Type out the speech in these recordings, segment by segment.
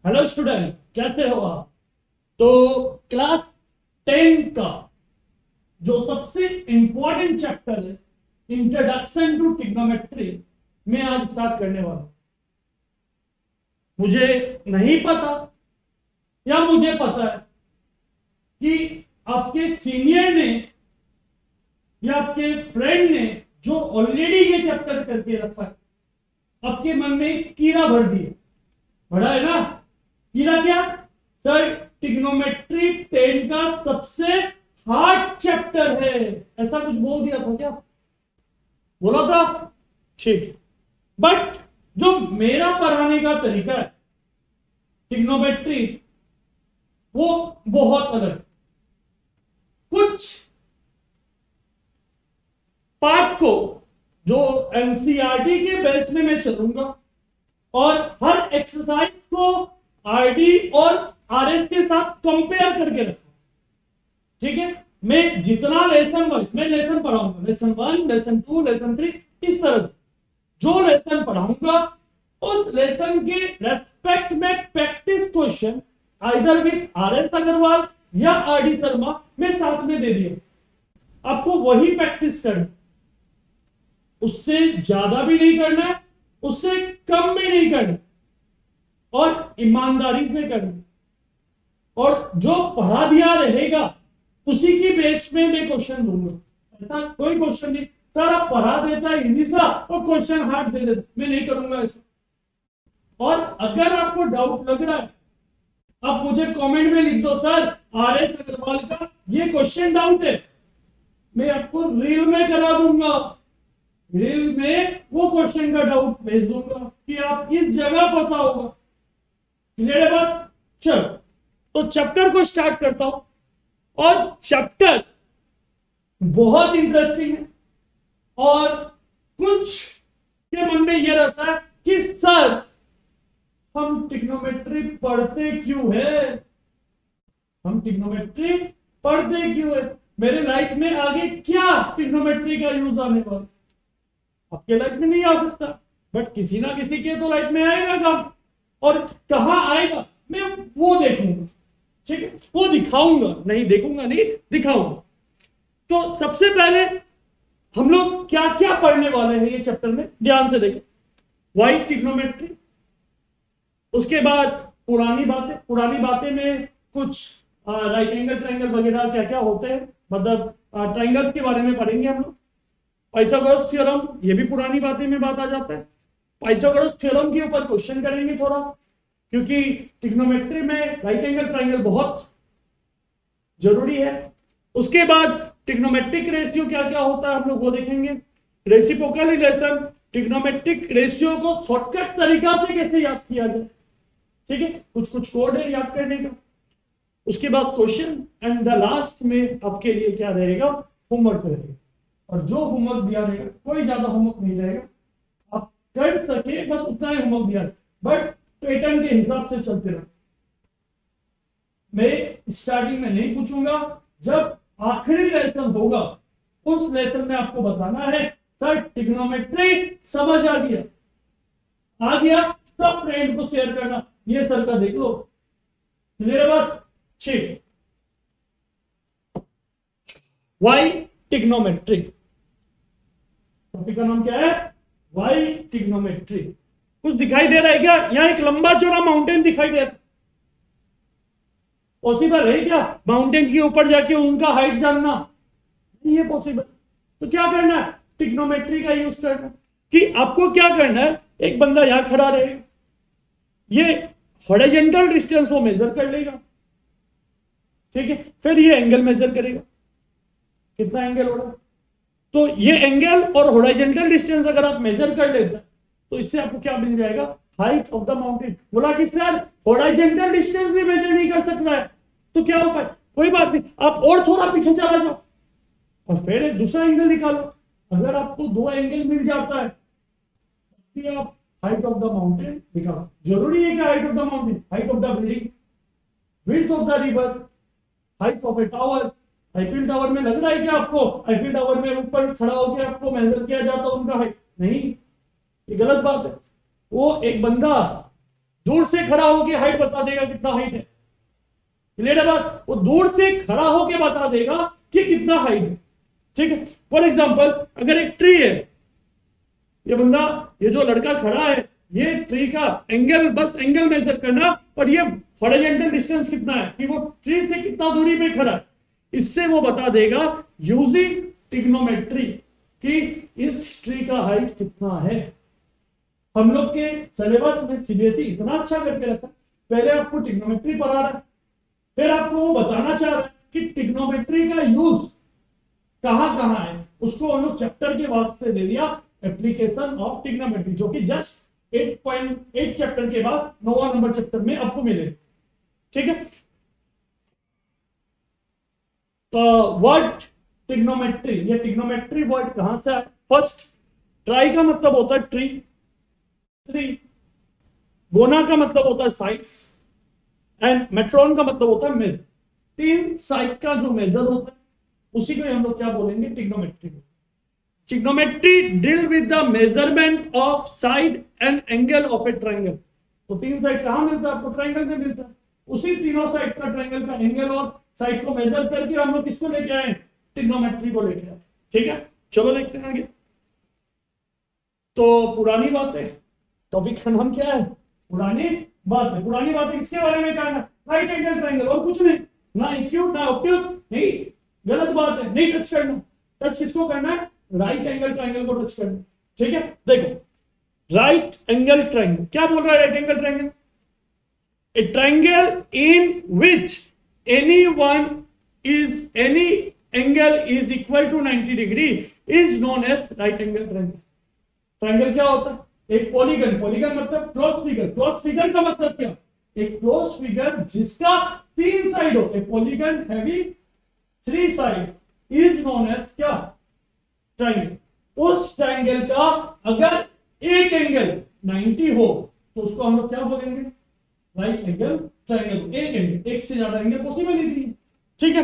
Hello student, कैसे हो आप? तो क्लास 10 का जो सबसे इंपॉर्टेंट चैप्टर है, इंट्रोडक्शन टू ट्रिग्नोमेट्री, मैं आज स्टार्ट करने वाला हूं। मुझे नहीं पता या मुझे पता है कि आपके सीनियर ने या आपके फ्रेंड ने जो ऑलरेडी ये चैप्टर करके रखा है, आपके मन में एक कीड़ा भर दिया। भरा है ना? कीड़ा क्या सर? ट्रिग्नोमेट्री 10 का सबसे हार्ड चैप्टर है, ऐसा कुछ बोल दिया था क्या? बोला था? ठीक है। बट जो मेरा पढ़ाने का तरीका है ट्रिग्नोमेट्री, वो बहुत अलग। कुछ पार्ट को जो एनसीईआरटी के बेस में मैं चलूंगा और हर एक्सरसाइज को आरडी और आरएस के साथ कंपेयर करके रखा। ठीक है? मैं जितना लेसन वाइज मैं लेसन पढ़ाऊंगा, लेसन 1, लेसन 2, लेसन 3, इस तरह से जो लेसन पढ़ाऊंगा उस लेसन के रेस्पेक्ट में practice question either with RS Agarwal या आरडी शर्मा मैं साथ में दे दिया। आपको वही प्रैक्टिस करना, उससे ज्यादा भी नहीं करना है, उससे कम भी नहीं करना, और ईमानदारी से करना। और जो पढ़ा दिया रहेगा उसी की बेस में मैं क्वेश्चन दूंगा। ऐसा कोई क्वेश्चन नहीं सर आप पढ़ा देता है इजी सा और क्वेश्चन हार्ड दे देता, मैं नहीं करूंगा ऐसा। और अगर आपको डाउट लग रहा है, आप मुझे कमेंट में लिख दो सर आरएस अग्रवाल का ये क्वेश्चन डाउट है, मैं आपको रील में करा दूंगा। रील में वो क्वेश्चन का डाउट भेज दूंगा कि आप इस जगह फंसा होगा। क्लियर है बात? चलो तो चैप्टर को स्टार्ट करता हूं। और चैप्टर बहुत इंटरेस्टिंग है और कुछ के मन में यह रहता है कि सर हम ट्रिग्नोमेट्री पढ़ते क्यों है? हम ट्रिग्नोमेट्री पढ़ते क्यों है? मेरे लाइफ में आगे क्या ट्रिग्नोमेट्री का यूज आने वाला? आपके लाइफ में नहीं आ सकता, बट किसी ना किसी के तो लाइफ में आएगा काम। और कहां आएगा मैं वो देखूंगा। ठीक है? वो दिखाऊंगा, नहीं देखूंगा नहीं, दिखाऊंगा। तो सबसे पहले हम लोग क्या क्या पढ़ने वाले हैं ये चैप्टर में, ध्यान से देखें। वाई ट्रिग्नोमेट्री, उसके बाद पुरानी बातें में कुछ राइट एंगल ट्रायंगल वगैरह क्या क्या होते हैं, मतलब ट्रायंगल्स के बारे में पढ़ेंगे हम लोग। पाइथागोरस थ्योरम, ये भी पुरानी बातें में बात आ जाता है। पाइथागोरस थ्योरम के ऊपर क्वेश्चन करेंगे थोड़ा, क्योंकि ट्रिग्नोमेट्री में राइट एंगल ट्रायंगल बहुत जरूरी है। उसके बाद ट्रिग्नोमेट्रिक रेशियो क्या क्या होता है हम लोग वो देखेंगे। रेसिप्रोकल रिलेशन, ट्रिग्नोमेट्रिक रेशियो को शॉर्टकट तरीका से कैसे याद किया जाए। ठीक है? कुछ कुछ कोड है याद करने का। उसके बाद क्वेश्चन, एंड द लास्ट में आपके लिए क्या रहेगा, होमवर्क रहेगा। और जो होमवर्क दिया रहेगा, कोई ज्यादा होमवर्क नहीं रहेगा, आप कर सके बस उतना ही होमवर्क दिया, बट पैटर्न के हिसाब से चलते रहो। मैं स्टार्टिंग में नहीं पूछूंगा, जब आखिरी लेसन होगा उस लेसन में आपको बताना है सर ट्रिग्नोमेट्री समझ आ गया तब फ्रेंड को शेयर करना, ये सर का देख लो। क्लियर बात? ठीक। वाई ट्रिग्नोमेट्री, टॉपिक का नाम क्या है? Why trigonometry. कुछ दिखाई दे रहा है क्या? यहां एक लंबा चौड़ा माउंटेन दिखाई दे रहा है। पॉसिबल है क्या माउंटेन के ऊपर जाके उनका हाइट जानना? नहीं है पॉसिबल। तो क्या करना है? ट्रिग्नोमेट्री का यूज करना। कि आपको क्या करना है, एक बंदा यहां खड़ा रहे, ये हॉरिजॉन्टल डिस्टेंस वो मेजर कर लेगा। ठीक है? फिर ये एंगल मेजर करेगा, कितना एंगल हो रहा है। तो ये एंगल और हॉरिजॉन्टल डिस्टेंस अगर आप मेजर कर लेते हैं तो इससे आपको क्या मिल जाएगा? Height of the mountain. बोला कि सर हॉरिजॉन्टल डिस्टेंस भी मेजर नहीं कर सकता है तो क्या उपाय? कोई बात नहीं, आप और थोड़ा पीछे चला जाओ और फिर एक दूसरा एंगल निकालो। अगर आपको दो एंगल मिल जाता है तो आप हाइट ऑफ द माउंटेन निकालो। जरूरी है कि height of the mountain, height of the building, width of the river, height of A tower. Eiffel tower में लग रहा है कि आपको आईफिल टावर में ऊपर खड़ा होकर आपको मेजर किया जाता उनका हाइट? नहीं, ये गलत बात है। वो एक बंदा दूर से खड़ा होकर हाइट बता देगा कितना हाइट है। क्लियर है बात? वो दूर से खड़ा होकर बता देगा कि कितना हाइट है। ठीक है, फॉर एग्जाम्पल अगर एक ट्री है, ये बंदा, ये जो लड़का खड़ा है, ये ट्री का एंगल, बस एंगल मेजर करना, और ये हॉरिजॉन्टल डिस्टेंस कितना है कि वो ट्री से कितना दूरी पे खड़ा है, इससे वो बता देगा यूजिंग ट्रिग्नोमेट्री कि इस ट्री का हाइट कितना है। हम लोग के सिलेबस में सीबीएसई इतना अच्छा करके रखा, पहले आपको ट्रिग्नोमेट्री पढ़ा रहा है, फिर आपको वो बताना चाह रहा है कि ट्रिग्नोमेट्री का यूज कहां कहां है। उसको हम लोग चैप्टर के वास्ते दे दिया एप्लीकेशन ऑफ ट्रिग्नोमेट्री, जो कि जस्ट 8.8 चैप्टर के बाद 9वां नंबर चैप्टर में आपको मिलेगा। ठीक है, तो वर्ड ट्रिग्नोमेट्री, ये ट्रिग्नोमेट्री वर्ड कहां से आया? फर्स्ट, ट्राई का मतलब होता है ट्री, गोना का मतलब होता है साइड्स, एंड मेट्रॉन का मतलब होता है मेजर। तीन साइड का जो मेजर होता है उसी को हम लोग क्या बोलेंगे? Trigonometry. Trigonometry deal with the measurement of side and angle of a triangle. तो तीन साइड कहां मिलता है आपको? ट्रायंगल में मिलता है। उसी तीनों साइड का ट्रायंगल का एंगल और साइड को मेजर करके हम लोग किसको लेके आए? ट्रिग्नोमेट्री को लेके आए। ठीक है, चलो देखते हैं आगे। तो पुरानी बात है, टॉपिक का नाम क्या है? पुरानी बात है। पुरानी बात है किसके बारे में करना? राइट एंगल ट्रायंगल, और कुछ नहीं, ना एक्यूट ना ऑब्ट्यूज, नहीं, गलत बात है, नहीं टच करना। टच किसको करना है? राइट एंगल ट्रायंगल को टच करना। ठीक है, देखो राइट एंगल ट्रायंगल क्या बोल रहा है? Right angle triangle, A triangle in which any angle is equal to 90 degree is known as right angle triangle। Triangle क्या होता है? एक पॉलीगन, पॉलीगन मतलब क्लोज फिगर, क्लोज फिगर का मतलब क्या? एक क्लोज फिगर जिसका तीन साइड हो। एक पॉलीगन हैवी 3 साइड इज नोन एज क्या? ट्रायंगल। उस ट्रायंगल का अगर एक एंगल 90 हो तो उसको हम लोग क्या बोलेंगे? Right angle triangle. एक एंगल, एक से ज्यादा एंगल पॉसिबिलिटी है। ठीक है,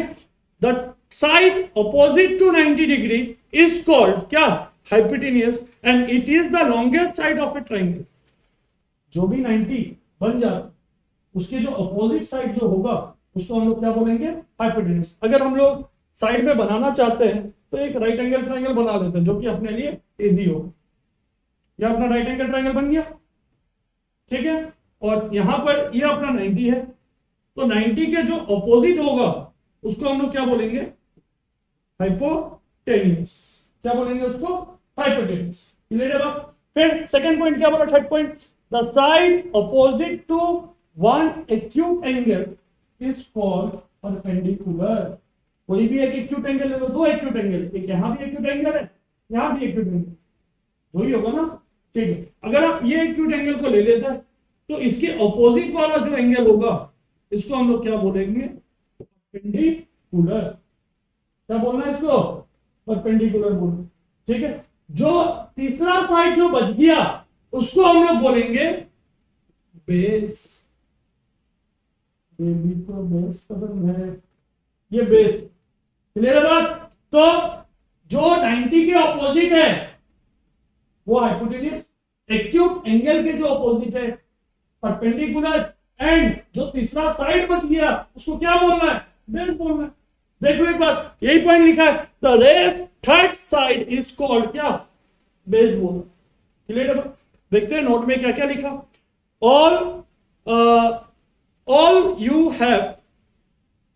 the side opposite to 90 degree is called क्या? Hypotenuse, and it is the longest side of a triangle. जो भी 90 बन जाए उसके जो अपोजिट साइड जो होगा उसको हम लोग क्या बोलेंगे? हाइपोटेन्यूज। अगर हम लोग साइड में बनाना चाहते हैं तो एक राइट एंगल ट्रायंगल बना लेते हैं, जो कि अपने लिए इजी हो। यह अपना राइट एंगल ट्रायंगल बन गया। ठीक है, और यहां पर ये अपना 90 है, तो 90 के जो अपोजिट होगा उसको हम लोग क्या बोलेंगे? हाइपोटेन्यूज। क्या बोलेंगे उसको? हाइपोटेन्यूज। क्लियर है बात? फिर सेकंड पॉइंट क्या बोला? Third point, the side opposite to one acute angle is called perpendicular. कोई भी एक एक्यूट एंगल ले लो, दो एक्यूट एंगल, एक यहां भी एक्यूट एंगल है, यहां भी एक्यूट एंगल, वही होगा ना? ठीक है, अगर आप ये एक्यूट एंगल को ले लेते हैं तो इसके अपोजिट वाला जो एंगल होगा इसको हम लोग क्या बोलेंगे? परपेंडिकुलर। क्या बोलना है इसको? परपेंडिकुलर बोलना। ठीक है, जो तीसरा साइड जो बच गया उसको हम लोग बोलेंगे बेस। बेबी को बेस पसंद है, ये बेस। क्लियर है बात? तो जो 90 के ऑपोजिट है वो हाइपोटेन्यूज, एक्यूट एंगल के जो ऑपोजिट है परपेंडिकुलर, एंड जो तीसरा साइड बच गया उसको क्या बोलना है? बेस बोलना है। देखो एक बार, यही पॉइंट लिखा है, the rest third side is called क्या? बेस बोलना। क्लियर है बात? देखते हैं नोट में क्या क्या लिखा। All you have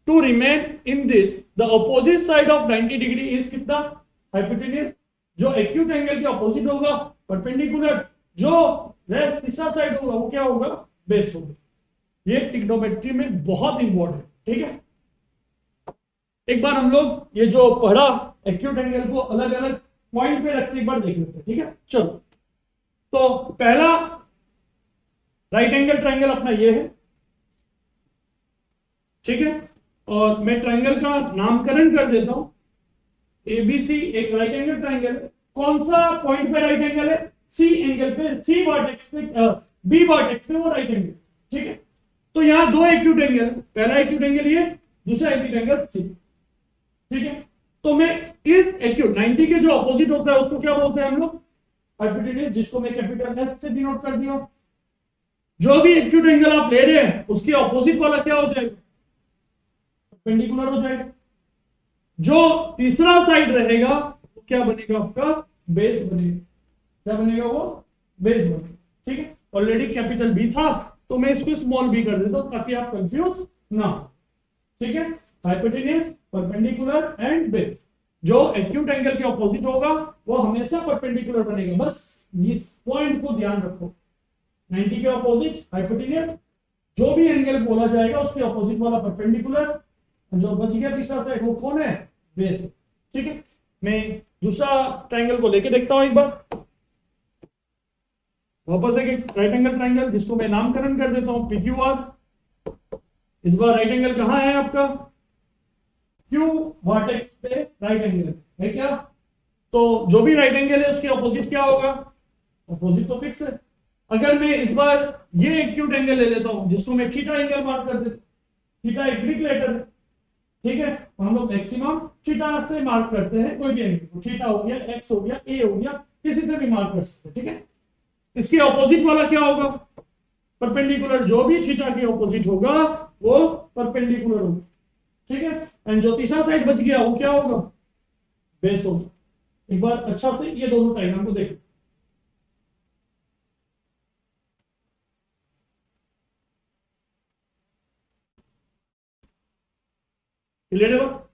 to remain in this, the opposite side of 90 degree is कितना? हाइपोटेन्यूज। जो एक्यूट एंगल के अपोजिट होगा परपेंडिकुलर, जो रेस्ट तीसरा साइड होगा वो क्या होगा? बेस होगा। ये ट्रिग्नोमेट्री में बहुत इंपॉर्टेंट। ठीक है, एक बार हम लोग ये जो पढ़ा एक्यूट एंगल को अलग अलग पॉइंट पे रख के एक बार देख लेते हैं। ठीक है, चलो। तो पहला राइट एंगल ट्रायंगल अपना ये है। ठीक है, और मैं ट्रायंगल का नामकरण कर देता हूं। एबीसी एक राइट एंगल ट्रायंगल है। कौन सा पॉइंट पे राइट एंगल है? सी एंगल पे, सी वर्टेक्स पे, बी वर्टेक्स पे वो राइट एंगल। ठीक है, तो यहां दो एक्यूट एंगल है, पहला एक्यूट एंगल ये, दूसरा एक्यूट एंगल सी। ठीक है, तो मैं इस एक्यूट 90 के जो अपोजिट होता है उसको क्या बोलते हैं हम लोग? हाइपोटेन्यूज, जिसको मैं कैपिटल एफ से डिनोट कर दिया। जो भी एक्यूट एंगल आप ले रहे हैं उसके ऑपोजिट वाला क्या हो जाएगा, परपेंडिकुलर हो जाएगा। जो तीसरा साइड रहेगा वो क्या बनेगा, आपका बेस बनेगा। क्या बनेगा, वो बेस बनेगा। ठीक है, ऑलरेडी कैपिटल बी था तो मैं इसको स्मॉल बी कर देता हूं ताकि आप कंफ्यूज ना हो। ठीक है, हाइपोटेन्यूज, परपेंडिकुलर एंड बेस। जो एक्यूट एंगल के ऑपोजिट होगा वो हमेशा परपेंडिकुलर बनेगा। बस इस पॉइंट को ध्यान रखो, 90 के ऑपोजिट हाइपोटेन्यूज, जो भी एंगल बोला जाएगा उसके ऑपोजिट वाला परपेंडिकुलर। जो बच गया तीसरा साइड वो कौन है, बेस। ठीक है, मैं दूसरा ट्रायंगल को लेके देखता हूं एक बार। वापस एक राइट एंगल ट्रायंगल जिसको मैं नामकरण कर देता हूं PQR। इस बार राइट एंगल कहां है आपका, क्यू वर्टेक्स पे राइट एंगल है क्या। तो जो भी राइट एंगल है उसके ऑपोजिट क्या होगा, ऑपोजिट तो फिक्स है। अगर मैं इस बार ये एक्यूट एंगल ले लेता हूं जिसको मैं थीटा एंगल मार्क कर देता हूं, थीटा एक ग्रीक लेटर है। ठीक है, तो हम लोग मैक्सिमम थीटा से मार्क करते हैं कोई भी एंगल, थीटा हो गया, एक्स हो गया, ए हो गया, किसी से भी मार्क कर सकते हैं। ठीक है, इसके ऑपोजिट वाला क्या होगा, परपेंडिकुलर। जो भी थीटा के ऑपोजिट होगा वो परपेंडिकुलर होगा। ठीक है, एंड जो तीसरा साइड बच गया वो क्या होगा, बेस होगा। एक बार अच्छा से ये दोनों ट्रायंगल को देखो। क्लियर है बात।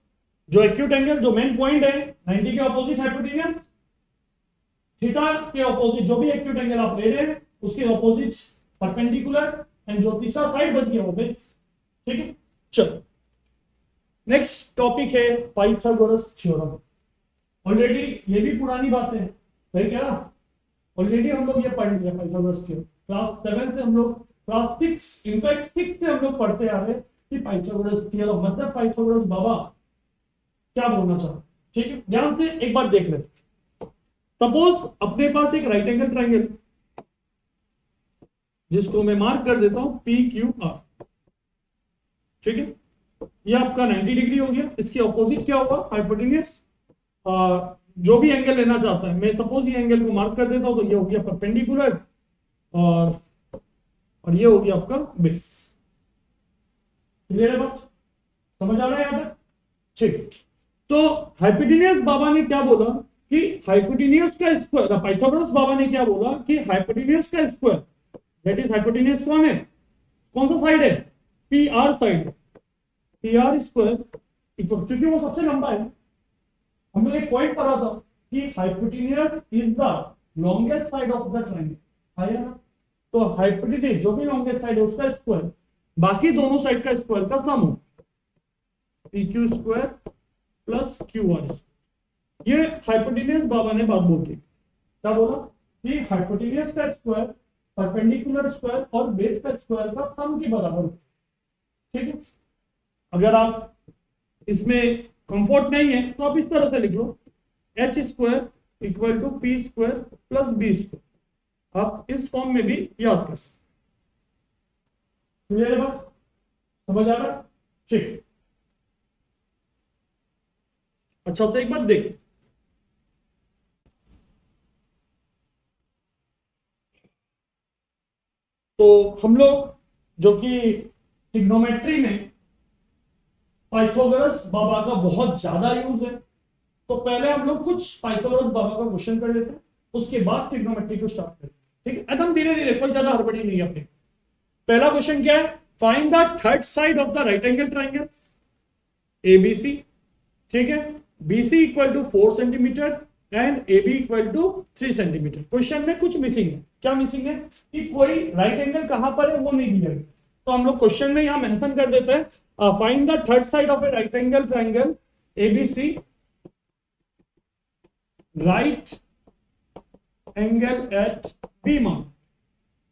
जो एक्यूट एंगल, जो मेन पॉइंट है 90 के ऑपोजिट हाइपोटेन्यूज, थीटा के ऑपोजिट जो भी एक्यूट एंगल आप ले रहे हैं उसके ऑपोजिट परपेंडिकुलर, एंड जो तीसरा साइड बच गया वो बेस। ठीक है, चलो नेक्स्ट टॉपिक है पाइथागोरस थ्योरम। ऑलरेडी ये भी पुरानी बात है क्या, ऑलरेडी हम लोग ये पढ़ लिया पाइथागोरस थ्योरम क्लास 7 से। हम लोग क्लास 6 इनफैक्ट 6 से हम लोग पढ़ते आ रहे कि पाइथागोरस थ्योरम मतलब पाइथागोरस बाबा क्या बोलना चाहते। ठीक है, ध्यान से एक बार देख लेते। सपोज अपने पास एक राइट एंगल ट्रायंगल जिसको मैं मार्क कर देता हूं PQR। ठीक है, ये आपका 90 डिग्री हो गया। इसके ऑपोजिट क्या होगा, हाइपोटेन्यूज। जो भी एंगल लेना चाहता है, मैं सपोज ये एंगल को मार्क कर देता हूं तो ये हो गया परपेंडिकुलर और ये हो गया आपका बेस। क्लियर है बात, समझ आ रहा है यहां तक। ठीक, तो हाइपोटेन्यूज बाबा ने क्या बोला कि हाइपोटेन्यूज का स्क्वायर, पाइथागोरस बाबा ने क्या बोला कि हाइपोटेन्यूज का स्क्वायर, दैट इज हाइपोटेन्यूज कौन है, कौन सा साइड है, PR side. PR square equal, क्योंकि वो सबसे लंबा है। हम लोग एक पॉइंट पढ़ा था कि hypotenuse is the longest side of the triangle, आया ना। तो हाइपोटेन्यूज जो भी लॉन्गेस्ट साइड है उसका स्क्वायर बाकी दोनों साइड का स्क्वायर का सम हो, PQ स्क्वायर प्लस QR। ये हाइपोटेन्यूज बाबा ने बात बोल दी। क्या बोला कि हाइपोटेन्यूज का स्क्वायर परपेंडिकुलर स्क्वायर और बेस का स्क्वायर का सम के बराबर। ठीक है, अगर आप इसमें कंफर्ट नहीं है तो आप इस तरह से लिख लो, H square equal to P square plus B square. आप इस फॉर्म में भी याद कर सकते। क्लियर है बात, समझ आ रहा है। ठीक, अच्छा से एक बार देख। तो हम लोग जो कि ट्रिग्नोमेट्री में पाइथागोरस बाबा का बहुत ज्यादा यूज है, तो पहले हम लोग कुछ पाइथागोरस बाबा का क्वेश्चन कर लेते हैं, उसके बाद ट्रिग्नोमेट्री को स्टार्ट करें। ठीक है, एकदम धीरे धीरे, कोई ज्यादा हड़बड़ी नहीं है अपने। पहला क्वेश्चन क्या है, find the third side of the right angle triangle ABC। ठीक है, BC equal to 4 centimetre and AB equal to 3 centimetre. Question में कुछ मिसिंग है। क्या मिसिंग है कि कोई राइट एंगल कहां पर है वो नहीं दिया गया, तो हम लोग क्वेश्चन में यहां मेंशन कर देते हैं, find the third side of a right angle triangle ABC, right angle at B मान।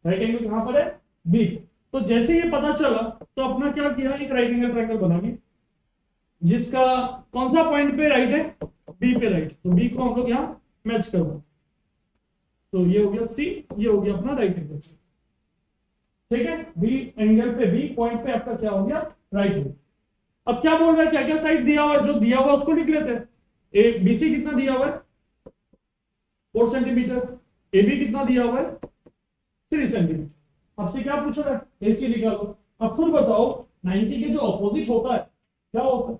राइट एंगल कहां पर है, B। तो जैसे ये पता चला तो अपना क्या किया, एक राइट एंगल ट्रायंगल बना लिया जिसका कौन सा पॉइंट पे राइट है, B पे राइट। तो B को हम लोग यहां मैच कर दो, तो ये हो गया C, ये हो गया अपना राइट एंगल। ठीक है, B एंगल पे, B पॉइंट पे आपका क्या हो गया, राइट हो। अब क्या बोल रहा है, क्या क्या साइड दिया हुआ है, जो दिया हुआ है उसको लिख लेते हैं। BC कितना दिया हुआ है, 4 सेंटीमीटर। AB कितना दिया हुआ है, 3 सेंटीमीटर। आपसे क्या पूछ रहा है, एसी निकालो। अब खुद बताओ 90 के जो ऑपोजिट होता है क्या होता है,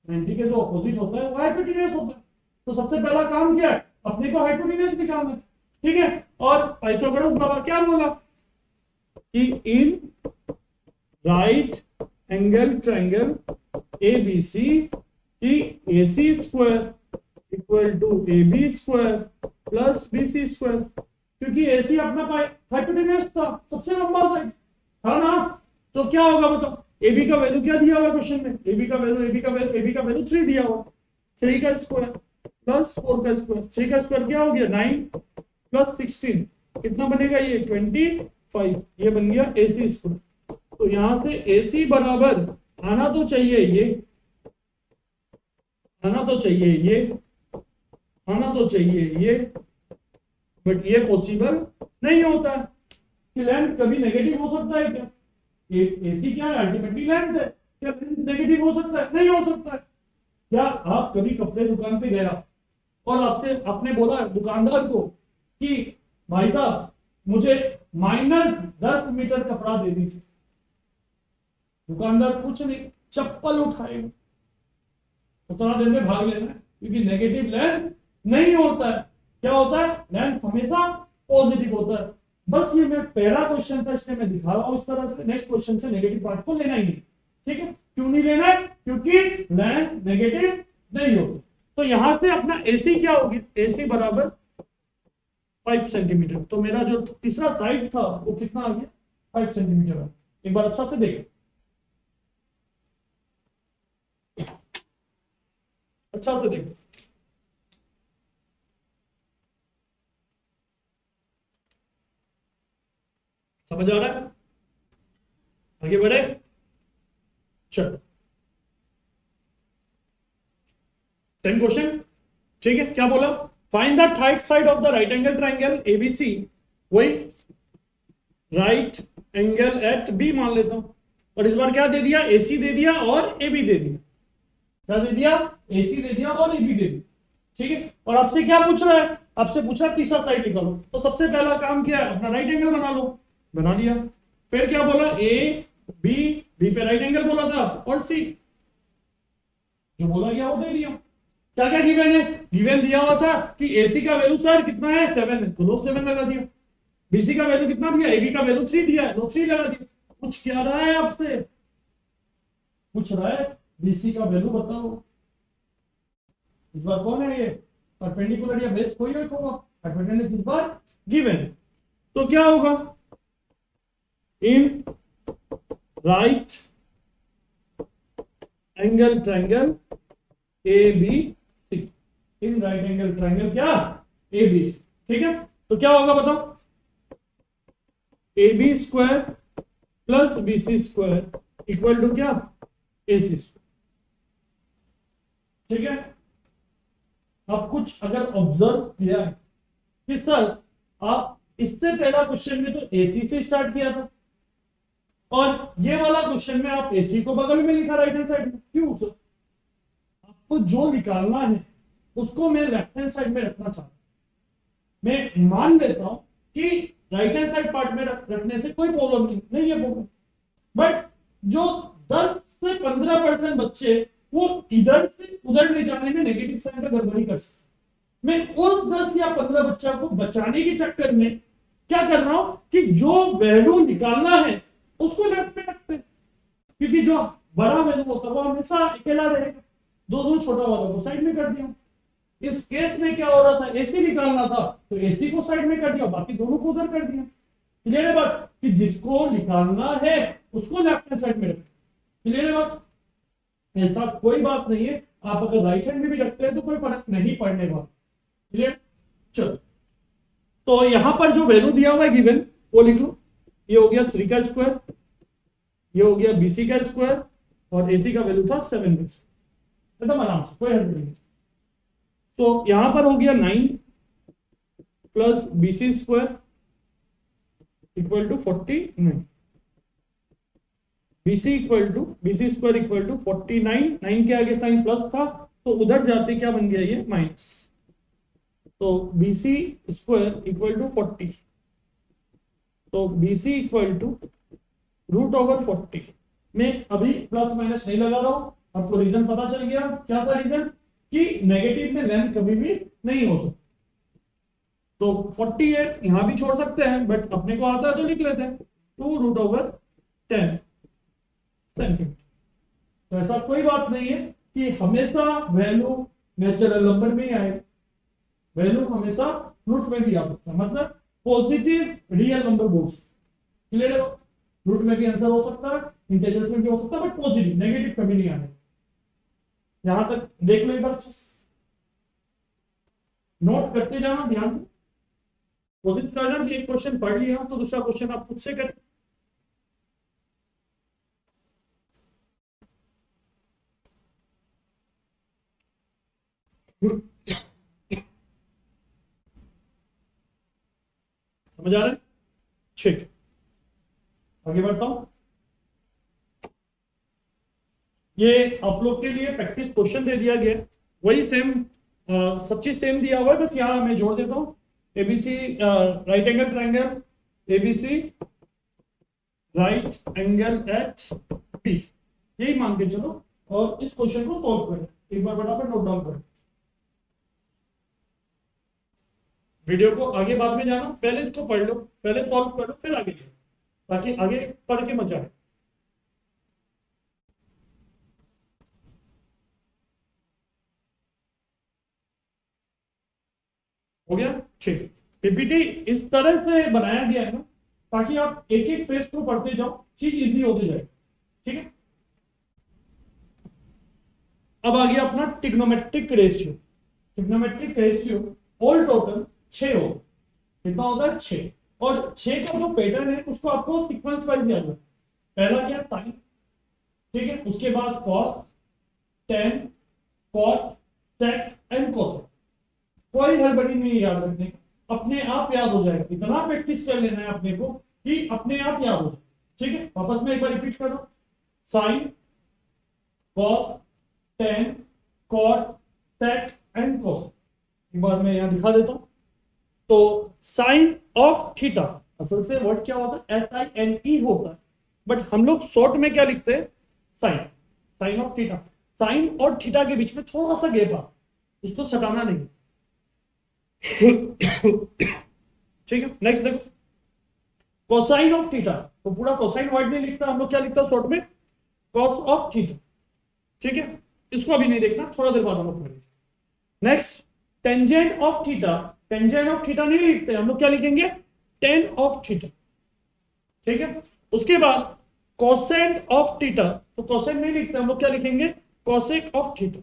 90 के जो ऑपोजिट होता है वो हाइपोटेन्यूज होता है। तो सबसे पहला काम क्या है, अपने को हाइपोटेन्यूज निकालना है, ठीक है। और पाइथागोरस बाबा क्या बोला कि in right angle triangle ABC की AC square equal to AB square plus BC square, क्योंकि AC अपना हाइपोटेन्यूज था, सबसे लंबा साइड था ना। तो क्या होगा बताओ, AB का वैल्यू क्या दिया हुआ क्वेश्चन में, AB का वैल्यू 3 दिया हुआ, 3 का स्क्वायर प्लस 4 का स्क्वायर, 3 का स्क्वायर क्या हो गया 9 प्लस 16 कितना बनेगा ये 25, ये बन गया AC स्क्वायर। तो यहां से AC बराबर आना तो चाहिए ये, आना तो चाहिए ये, आना तो चाहिए ये, बट ये पॉसिबल नहीं होता है कि लेंथ कभी नेगेटिव हो सकता है क्या, AC क्या है अल्टीमेटली लेंथ है, क्या नेगेटिव हो सकता है, नहीं हो सकता है। क्या आप कभी कपड़े दुकान पे गया और आपने बोला दुकानदार को कि भाई साहब मुझे -10 मीटर कपड़ा दे दीजिए, दुकानदार कुछ नहीं चप्पल उठाएगा, उतना देर में भाग लेना है, क्योंकि नेगेटिव लेंथ नहीं होता है। क्या होता है, लेंथ हमेशा पॉजिटिव होता है। बस ये मैं पहला क्वेश्चन था इसलिए मैं दिखा रहा हूं इस तरह से, नेक्स्ट क्वेश्चन से नेगेटिव पार्ट को लेना ही नहीं, ठीक है। क्यों नहीं लेना है, क्योंकि लेंथ नेगेटिव नहीं होती। तो यहां से अपना AC क्या होगी, AC बराबर 5 सेंटीमीटर। तो मेरा जो तीसरा साइड था वो कितना आ गया 5 सेंटीमीटर है। एक बार अच्छा से देखें, अच्छा से देखो, समझ आ रहा है, आगे बढ़े, चलो सेम क्वेश्चन, ठीक है। क्या बोला, find the right side of the right angle triangle ABC, वही राइट एंगल एट B मान लेता हूं, और इस बार क्या दे दिया, AC दे दिया और AB दे दिया, क्या दे दिया, AC दे दिया और AB दे दिया, ठीक है। और आपसे क्या पूछ रहा है, आपसे पूछा तीसरा साइड निकालो, तो सबसे पहला काम क्या है, अपना राइट एंगल बना लो, बना लिया। फिर क्या बोला, B पे राइट एंगल बोला था, और C जो बोला गया वो दे दिया। क्या क्या गिवन है, गिवन दिया हुआ था कि AC का वैल्यू सर कितना है 7 है, तो लो 7 लगा दिया। BC का वैल्यू कितना दिया, AB का वैल्यू 3 दिया है, लो 3 लगा दिया। पूछ क्या रहा है आपसे, पूछ रहा है BC का वैल्यू बताओ। इस बार कौन है ये, परपेंडिकुलर या बेस कोई एक होगा, हाइपोटेन्यूज इस बार गिवन। तो क्या होगा, in right angle triangle ABC, in right angle triangle क्या ABC, ठीक है। तो क्या होगा बताओ, AB square plus BC square equal to क्या AC स्क्वायर, ठीक है। अब कुछ अगर ऑब्जर्व किया है कि सर आप इससे पहला क्वेश्चन में तो AC से स्टार्ट किया था, और ये वाला क्वेश्चन में आप AC को बगल में लिखा राइट हैंड साइड में, क्यों सर, आपको जो निकालना है उसको मैं लेफ्ट हैंड साइड में रखना चाहता हूं। मैं मान लेता हूं कि राइट हैंड साइड पार्ट में रखने से कोई प्रॉब्लम नहीं है प्रॉब्लम, बट जो 10 से 15% बच्चे वो इधर से उधर ले जाने में नेगेटिव साइन का गड़बड़ी कर सकते। मैं उस 10 या 15 बच्चा को बचाने के चक्कर में क्या कर रहा हूं कि जो वैल्यू निकालना है उसको लेफ्ट में रखते हैं, क्योंकि जो बड़ा वैल्यू होता है वो हमेशा अकेला रहेगा, दो छोटा वाला को साइड में कर दिया। इस केस में क्या हो रहा था, AC निकालना था तो AC को साइड में कर दिया, बाकी दोनों को उधर कर दिया। क्लियर है बात, कि जिसको निकालना है उसको लेफ्ट हैंड साइड में रखें। क्लियर है बात, ऐसा कोई बात नहीं है, आप अगर राइट हैंड में भी रखते हैं तो कोई फर्क नहीं पड़ने वाला। क्लियर, चलो तो यहां पर जो वैल्यू दिया हुआ है गिवन वो लिख लो, ये हो गया 3 का स्क्वायर, ये हो गया BC का स्क्वायर, और AC का वैल्यू था 7 का स्क्वायर, एकदम आराम से कोई हर्ज नहीं। तो यहां पर हो गया 9 plus BC square equal to 49, BC square equal to 49, 9 के आगे साइन प्लस था तो उधर जाते क्या बन गया ये माइनस, तो BC स्क्वायर इक्वल टू 40, तो BC इक्वल टू √/40 में अभी प्लस माइनस नहीं लगा रहा हूं, आपको रीजन पता चल गया। क्या था रीजन? कि नेगेटिव में लेंथ कभी भी नहीं हो सकती। तो 40 है, यहां भी छोड़ सकते हैं, बट अपने को आता है तो लिख लेते हैं 2√10 सेंटीमीटर। तो ऐसा कोई बात नहीं है कि हमेशा वैल्यू नेचुरल नंबर में ही आए, वैल्यू हमेशा रूट में भी आ सकता है, मतलब पॉजिटिव रियल नंबर बोल सकते। क्लियर है? रूट में भी आंसर हो सकता है, इंटीजर्स में भी हो सकता है, बट पॉजिटिव, नेगेटिव कभी नहीं आने। यहां तक देख लो एक बार, नोट करते जाना ध्यान से, कोशिश करना कि एक क्वेश्चन पढ़ लिया तो दूसरा क्वेश्चन आप खुद से करें। समझ आ रहा है? ठीक, आगे बढ़ता हूं। ये आप लोग के लिए प्रैक्टिस क्वेश्चन दे दिया गया, वही सेम सब चीज सेम दिया हुआ है, बस यहां मैं जोड़ देता हूं ABC right angle triangle, ABC right angle at B, यही मान के चलो और इस क्वेश्चन को सॉल्व करें। एक बार फटाफट नोट डाउन करें। वीडियो को आगे बाद में जाना, पहले इसको पढ़ लो, पहले सॉल्व कर लो, फिर आगे चलो, ताकि आगे पढ़ के मजा आए। हो गया? ठीक। पीपीटी इस तरह से बनाया गया है ना, ताकि आप एक एक फेज को पढ़ते जाओ, चीज इजी होती जाए। ठीक है? अब आ गया अपना trigonometric ratio. Trigonometric ratio all total 6 हो, कितना होता है? 6। और 6 का जो पैटर्न है उसको आपको सीक्वेंस वाइज याद रखना। पहला क्या? साइन, ठीक है, उसके बाद cos, tan, cot, sec and cosec. कोई हड़बड़ी नहीं याद रखने का, अपने आप याद हो जाएगा। इतना प्रैक्टिस कर लेना है अपने को कि अपने आप याद हो जाए। ठीक है, वापस में एक बार रिपीट करो, sine, cos, tan, cot, sec and cosec. एक बार मैं यहां दिखा देता हूं। तो साइन ऑफ थीटा, असल से वर्ड क्या होता है? SINE होता है, बट हम लोग शॉर्ट में क्या लिखते हैं? Sine, sine of theta. Sine और थीटा के बीच में थोड़ा सा गैप आ, उसको सटाना नहीं। ठीक है, नेक्स्ट देखो, कोसाइन ऑफ थीटा। तो पूरा कोसाइन वर्ड नहीं लिखता, हम लोग क्या लिखता है शॉर्ट में? Cos of theta. ठीक है, इसको अभी नहीं देखना, थोड़ा देर बाद हम लोग पढ़ेंगे। Next, tangent of theta. Tangent of theta नहीं लिखते, हम लोग क्या लिखेंगे? Ten of theta. ठीक है, उसके बाद कोसेंट ऑफ थीटा। तो कोसेंट नहीं लिखते, हम लोग क्या लिखेंगे? Cosec of theta.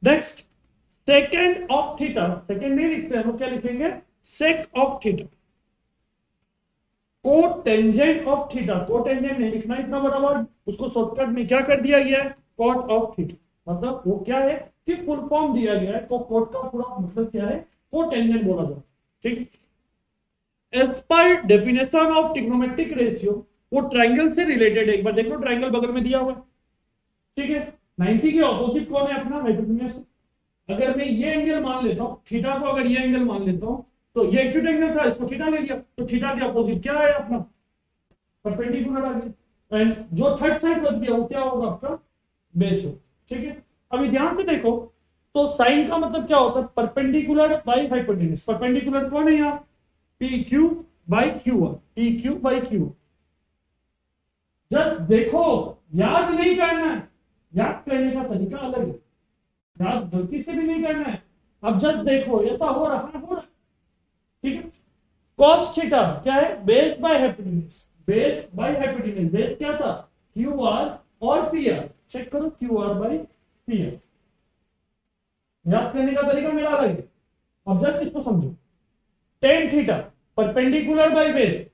Next, second of theta. Second नहीं लिखते, हम लोग क्या लिखेंगे? Sake of theta. Cotangent of theta. Cotangent नहीं लिखना इतना बड़ा वर्ड, उसको शॉर्टकट में क्या कर दिया गया है? Cot of theta. मतलब वो क्या है कि फुल फॉर्म दिया गया है, तो कोट का पूरा मतलब क्या है? कोटेंजेंट बोला जाता है। ठीक, as per definition of trigonometric ratio, वो ट्रायंगल से रिलेटेड है। एक बार देख लो, ट्रायंगल बगल में दिया हुआ है। ठीक है, 90 के ऑपोजिट कौन है? अपना हाइपोटेन्यूज। अगर मैं ये एंगल मान लेता हूं थीटा को, अगर ये एंगल मान लेता हूं, तो ये एक्यूट एंगल था, इसको थीटा ले लिया, तो थीटा के अपोजिट क्या है? अपना परपेंडिकुलर आ गया। एंड जो थर्ड साइड बच गया वो क्या होगा? आपका बेस हो। ठीक है, अभी ध्यान से देखो, तो साइन का मतलब क्या होता है? Perpendicular by hypotenuse. परपेंडिकुलर कौन है यहाँ? P Q by Q R, P Q by Q. Just देखो, याद नहीं करना है, याद करने का तरीका अलग है, याद गलती से भी नहीं करना है। अब जस्ट देखो, ऐसा हो रहा है, हो रहा। ठीक है, कॉस थीटा क्या है? Base by hypotenuse. Base by hypotenuse, base क्या था? क्यू आर और पी आर। चेक करो, Q R by P R. याद करने का तरीका मेरा अलग है, अब जस्ट इसको समझो। Tan theta perpendicular by base,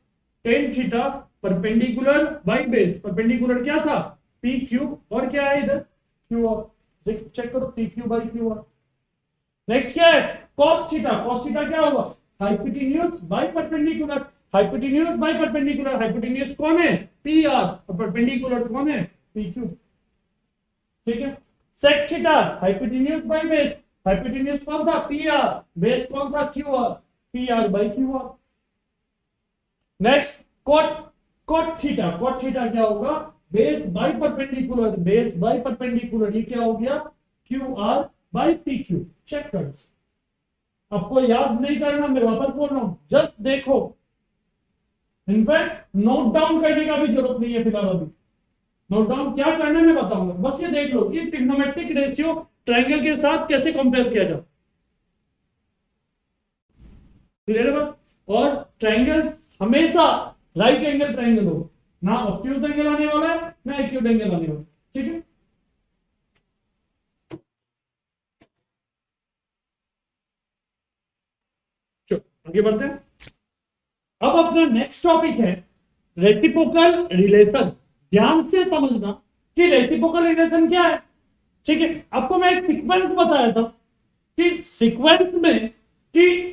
tan theta perpendicular by base. Perpendicular क्या था? पी क्यू, और क्या है इधर? Q R. चेक करो, P Q by Q R. Next क्या है? Cos theta. कॉस थीटा क्या होगा? Hypotenuse by perpendicular. Hypotenuse by perpendicular, hypotenuse कौन है? पी आर, और परपेंडिकुलर कौन है? P Q. ठीक है, sec theta hypotenuse by base. Hypotenuse कौन था? पी आर, बेस कौन था? Q R, P R by Q R. Next cot, cot theta क्या होगा, base by perpendicular, base by perpendicular, ये क्या हो गया, Q R by P Q. Check करो, आपको याद नहीं करना, मैं वापस बोल रहा हूं, जस्ट देखो, इनफैक्ट नोट डाउन करने का भी जरूरत नहीं है फिलहाल, अभी नोट डाउन क्या करना है मैं बताऊंगा, बस ये देख लो कि ट्रिग्नोमेट्रिक रेशियो ट्रायंगल के साथ कैसे कंपेयर किया जाए, क्लियर है बात। और ट्रायंगल हमेशा राइट एंगल ट्रायंगल हो, ना ऑब्ट्यूज एंगल आने वाला है ना एक्यूट एंगल आने वाला है, ठीक है। चलो आगे बढ़ते हैं। अब अपना नेक्स्ट टॉपिक है रेसिप्रोकल रिलेशन। ध्यान से समझना कि रेसिप्रोकल रिलेशन क्या है, ठीक है। आपको मैं एक सीक्वेंस बताया था कि सीक्वेंस में कि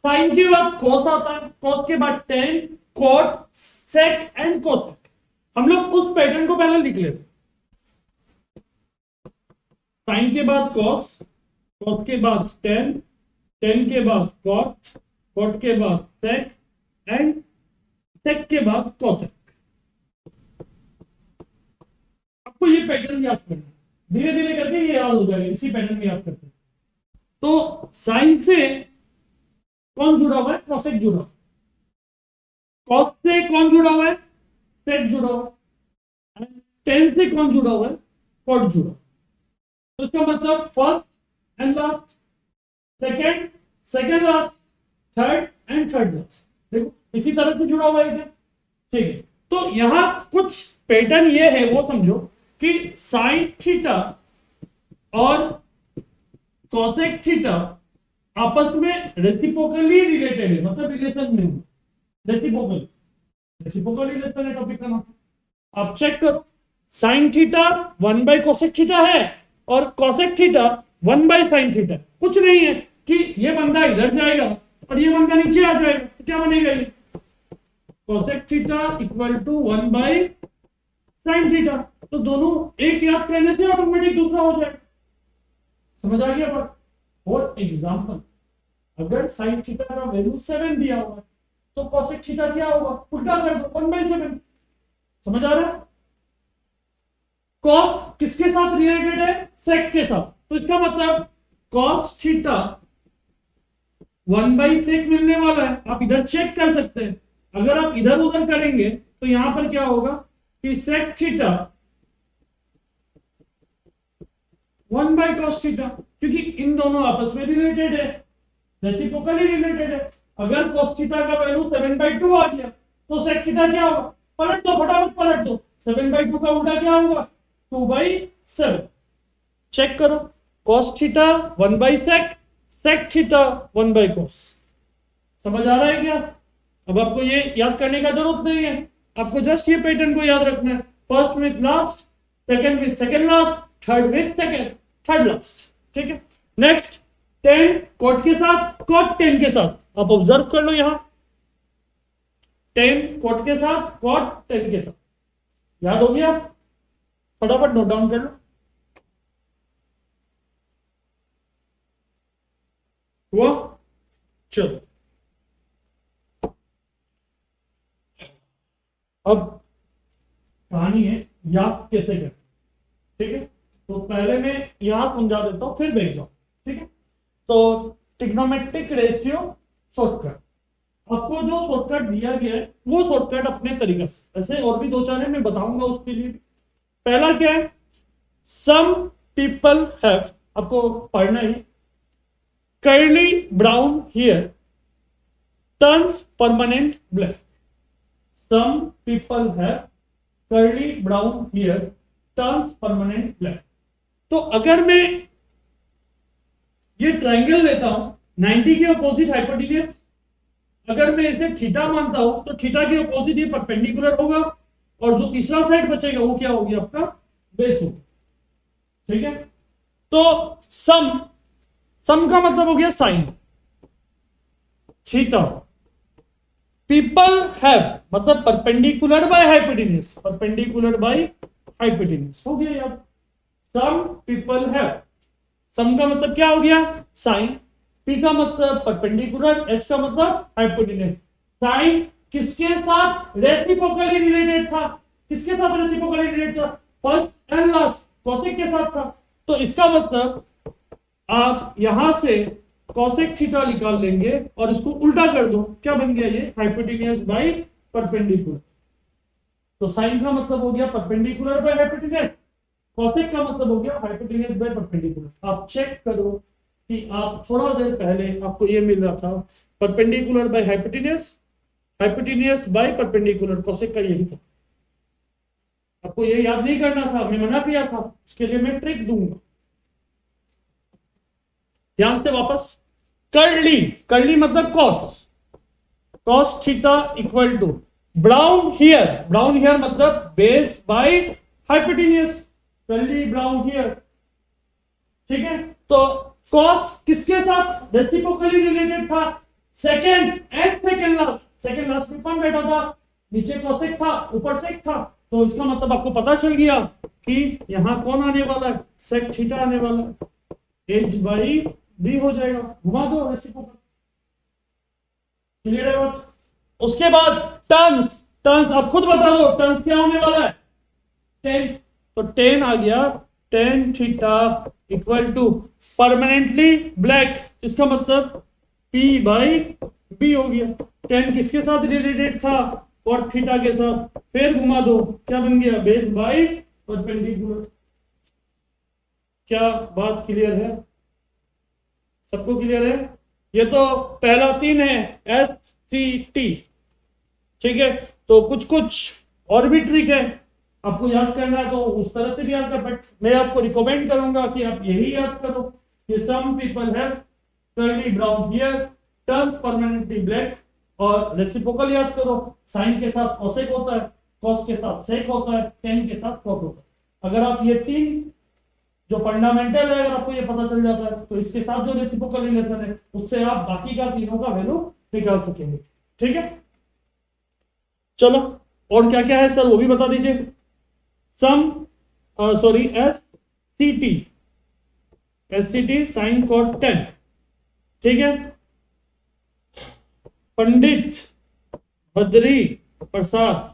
साइन के बाद कॉस आता है, कॉस के बाद tan, cot, sec and cosec. हम लोग उस पैटर्न को पहले लिख लेते, साइन के बाद कॉस, कॉस के बाद टेन, टेन के बाद कॉट, कॉट के बाद सेक एंड सेक के बाद कोसेक। आपको ये पैटर्न याद करना, धीरे धीरे करके ये याद हो जाएगा, इसी पैटर्न में याद करते हैं। तो साइन से कौन जुड़ा हुआ है, कोसेक जुड़ा हुआ है, कॉस से कौन जुड़ा हुआ है, सेक जुड़ा हुआ है, टेन से कौन जुड़ा हुआ है, कॉट जुड़ा। तो इसका मतलब first and last, second, second last, third and third last, देखो इसी तरह से जुड़ा हुआ है, ठीक है। तो यहां कुछ पैटर्न ये है वो समझो कि साइन थीटा और कोसेक थीटा आपस में रेसिप्रोकली रिलेटेड है, मतलब रिलेशन में है, रेसिप्रोकल, रेसिप्रोकल रिलेशन है टॉपिक का नाम। आप चेक करो, sine theta 1 bye cosec theta है और cosec theta 1 by sine theta. कुछ नहीं है कि ये बंदा इधर जाएगा और ये बंदा नीचे आ जाएगा, तो क्या बनेगा ये, cosec theta equal to 1 by sine theta. तो दोनों एक याद करने से ऑटोमेटिक दूसरा हो जाएगा, समझ आ गया बात। और एग्जांपल, अगर साइन थीटा का वैल्यू 7 दिया हुआ है तो कोसेक थीटा क्या होगा, उल्टा कर दो, 1/7, समझ आ रहा है। कॉस किसके साथ रिलेटेड है, सेक के साथ, तो इसका मतलब कॉस थीटा 1/sec मिलने वाला है। आप इधर चेक कर सकते हैं, अगर आप इधर उधर करेंगे तो यहां पर क्या होगा कि sec theta 1 by cos theta, क्योंकि इन दोनों आपस में रिलेटेड है, रेसिप्रोकली रिलेटेड है। अगर cos थीटा का वैल्यू 7/2 आ गया तो सेक थीटा क्या होगा, पलट दो फटाफट पलट दो, 7/2 का उल्टा क्या होगा, 2/7। चेक करो, cos theta 1/sec, sec theta 1/cos। समझ आ रहा है क्या। अब आपको ये याद करने का जरूरत नहीं है, आपको जस्ट ये पैटर्न को याद रखना है, first with last, second with second last, third with second third last, ठीक है। नेक्स्ट 10 कॉट के साथ, कॉट 10 के साथ। आप ऑब्जर्व कर लो, यहां 10 कॉट के साथ, कॉट 10 के साथ, याद हो गया, फटाफट नोट डाउन कर लो। हुआ, चलो अब कहानी है याद कैसे करें, ठीक है। तो पहले मैं यहां समझा देता हूं, फिर बैठ जाओ, ठीक है। तो ट्रिग्नोमेट्रिक रेशियो शॉर्टकट, आपको जो शॉर्टकट दिया गया है वो शॉर्टकट अपने तरीके से, ऐसे और भी 2-4 है, मैं बताऊंगा उसके लिए। पहला क्या है, सम पीपल हैव, आपको पढ़ना है, curly brown hair turns permanent black. Some people have curly brown hair turns permanent black. तो अगर मैं ये ट्राइंगल लेता हूं 90 के अपोजिट हाइपोटेन्यूज, अगर मैं इसे थीटा मानता हूं तो थीटा के अपोजिट ये परपेंडिकुलर होगा और जो तीसरा साइड बचेगा वो क्या होगी, आपका बेस होगा, ठीक है। तो सम का मतलब हो गया साइन थीटा, पीपल हैव मतलब perpendicular by hypotenuse, perpendicular by hypotenuse हो गया यार। सम पीपल हैव, सम का मतलब क्या हो गया, साइन, पी का मतलब परपेंडिकुलर, एच का मतलब हाइपोटेन्यूज। साइन किसके साथ रेसिप्रोकली रिलेटेड था? किसके साथ रेसिप्रोकली रिलेटेड था? फर्स्ट एंड लास्ट कोसेक के साथ था। तो इसका मतलब आप यहां से कोसेक थीटा निकाल लेंगे और इसको उल्टा कर दो, क्या बन गया ये? Hypotenuse by perpendicular. तो साइन का मतलब हो गया परपेंडिकुलर बाय हाइपोटेन्यूज, कोसेक का मतलब हो गया हाइपोटेन्यूज बाय परपेंडिकुलर। आप चेक करो कि आप थोड़ा देर पहले आपको ये मिल रहा था perpendicular by hypotenuse, hypotenuse by perpendicular, cosec का यही था। आपको ये याद नहीं करना था, मैं मना किया था, उसके लिए मैं ट्रिक दूंगा। ध्यान से वापस, कर्ली, कर्ली मतलब cos, cos theta equal to brown here, brown here मतलब base by hypotenuse, curly brown here. ठीक है, तो कॉस किसके साथ रेसिप्रोकली रिलेटेड था? Second and second last, second last में कौन बैठा था? नीचे कोसेक था, ऊपर सेक था। तो इसका मतलब आपको पता चल गया कि यहां कौन आने वाला है? सेक थीटा आने वाला है, एच बाई बी हो जाएगा। घुमा दो रेसिप्रोकल, क्लियर है बात? उसके बाद टर्न्स, टर्न्स आप खुद बता दो, टर्न्स क्या होने वाला है? 10। तो 10 आ गया, tan theta equal to permanently black, इसका मतलब P बाई बी हो गया। 10 किसके साथ रिलेटेड था? और थीटा के साथ। फिर घुमा दो, क्या बन गया? Base by perpendicular. क्या बात क्लियर है? सबको क्लियर है? ये तो पहला 3 है, एस सी टी। ठीक है, तो कुछ कुछ और भी ट्रिक है, आपको याद करना है तो उस तरह से भी याद कर, बट मैं आपको रिकमेंड करूंगा कि आप यही याद करो कि some people have curly brown hair, turns permanently black, और रेसिप्रोकल याद करो, साइन के साथ कोसेक होता है, कॉस के साथ सेक होता है, टेन के साथ कॉट होता है। अगर आप ये 3 जो फंडामेंटल है, अगर आपको ये पता चल जाता है तो इसके साथ जो रेसिप्रोकल रिलेशन है उससे आप बाकी का तीनों का वैल्यू निकाल सकेंगे। ठीक है, चलो और क्या क्या है सर वो भी बता दीजिए। Some sorry S C T sine cot 10। ठीक है, पंडित बद्री प्रसाद।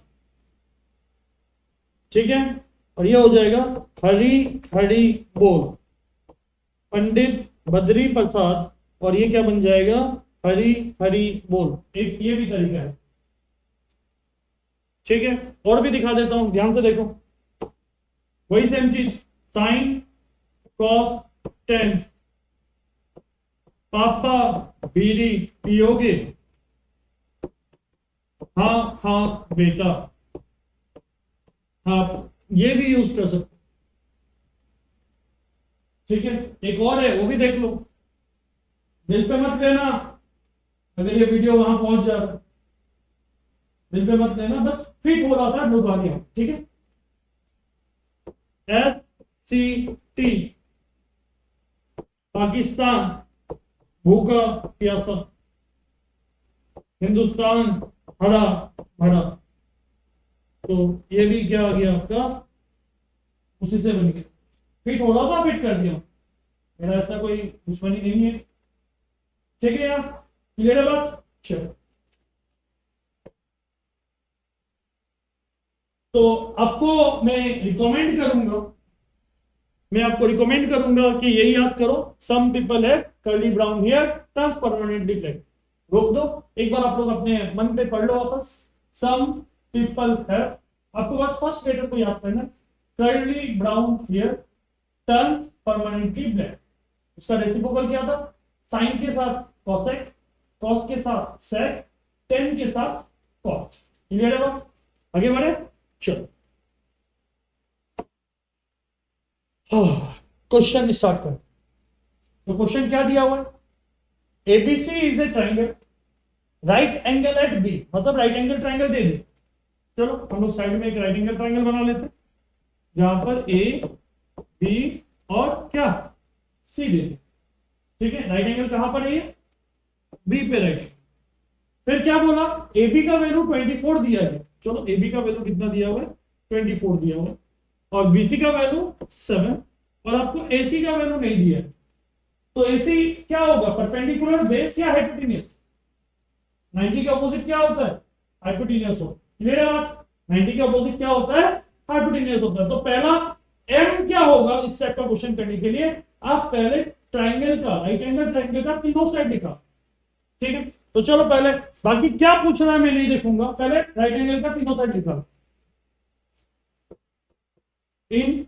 ठीक है, और ये हो जाएगा हरी हरी बोल, पंडित बद्री प्रसाद, और ये क्या बन जाएगा? हरी हरी बोल। एक ये भी तरीका है। ठीक है, और भी दिखा देता हूं, ध्यान से देखो, वही सेम चीज, साइन कॉस 10, पापा बीड़ी पियोगे? हाँ हाँ बेटा। आप ये भी यूज कर सकते। ठीक है, एक और है वो भी देख लो, दिल पे मत लेना अगर ये वीडियो वहां पहुंच जा रहा है, दिल पे मत लेना, बस फिट हो रहा था डुबा दिया। ठीक है, एस सी टी पाकिस्तान भूखा प्यासा, हिंदुस्तान हरा भरा। तो ये भी क्या आ गया आपका? उसी से बन गया, फिट हो रहा था, फिट कर दिया, मेरा ऐसा कोई दुश्मनी नहीं है। ठीक है यार, क्लियर है बात? चलो, तो आपको मैं रिकमेंड करूंगा, मैं आपको रिकमेंड करूंगा कि यही याद करो, some people have curly brown hair, turns permanently black. रोक दो, एक बार आप लोग अपने मन पे पढ़ लो वापस, सम पीपल हैव, आपको बस फर्स्ट लेटर को याद करना, curly brown hair, turns permanently black. उसका रेसिप्रोकल क्या था? साइन के साथ कोसेक, कॉस के साथ सेक, टेन के साथ कॉट। क्लियर है बात? आगे बढ़े, चलो क्वेश्चन स्टार्ट कर। तो क्वेश्चन क्या दिया हुआ है? ABC is a triangle, right angle at B, मतलब राइट एंगल ट्राइंगल दे दे। चलो हम लोग साइड में एक राइट एंगल ट्राइंगल बना लेते हैं, जहां पर ए बी और क्या सी दे दे। ठीक है, राइट एंगल कहां पर है? ये बी पे राइट एंगल। फिर क्या बोला? ए बी का वैल्यू 24 दिया है। चलो ए बी का वैल्यू कितना दिया हुआ है? 24 दिया हुआ है, और बीसी का वैल्यू 7, और आपको एसी का वैल्यू नहीं दिया है। तो एसी क्या होगा? परपेंडिकुलर बेस या हाइपोटेन्यूज? 90 के अपोजिट क्या होता है? हाइपोटेन्यूस हो। क्लियर है बात? 90 के अपोजिट क्या होता है? हाइपोटेन्यूस होता है। तो पहला एम क्या होगा इस टाइप का क्वेश्चन करने के लिए? आप पहले ट्राइंगल का, राइट एंगल ट्राइंगल का तीनों साइड दिखा। ठीक है, तो चलो पहले, बाकी क्या पूछ रहा है मैं नहीं देखूंगा, पहले राइट एंगल का तीनों साइड दिखा। इन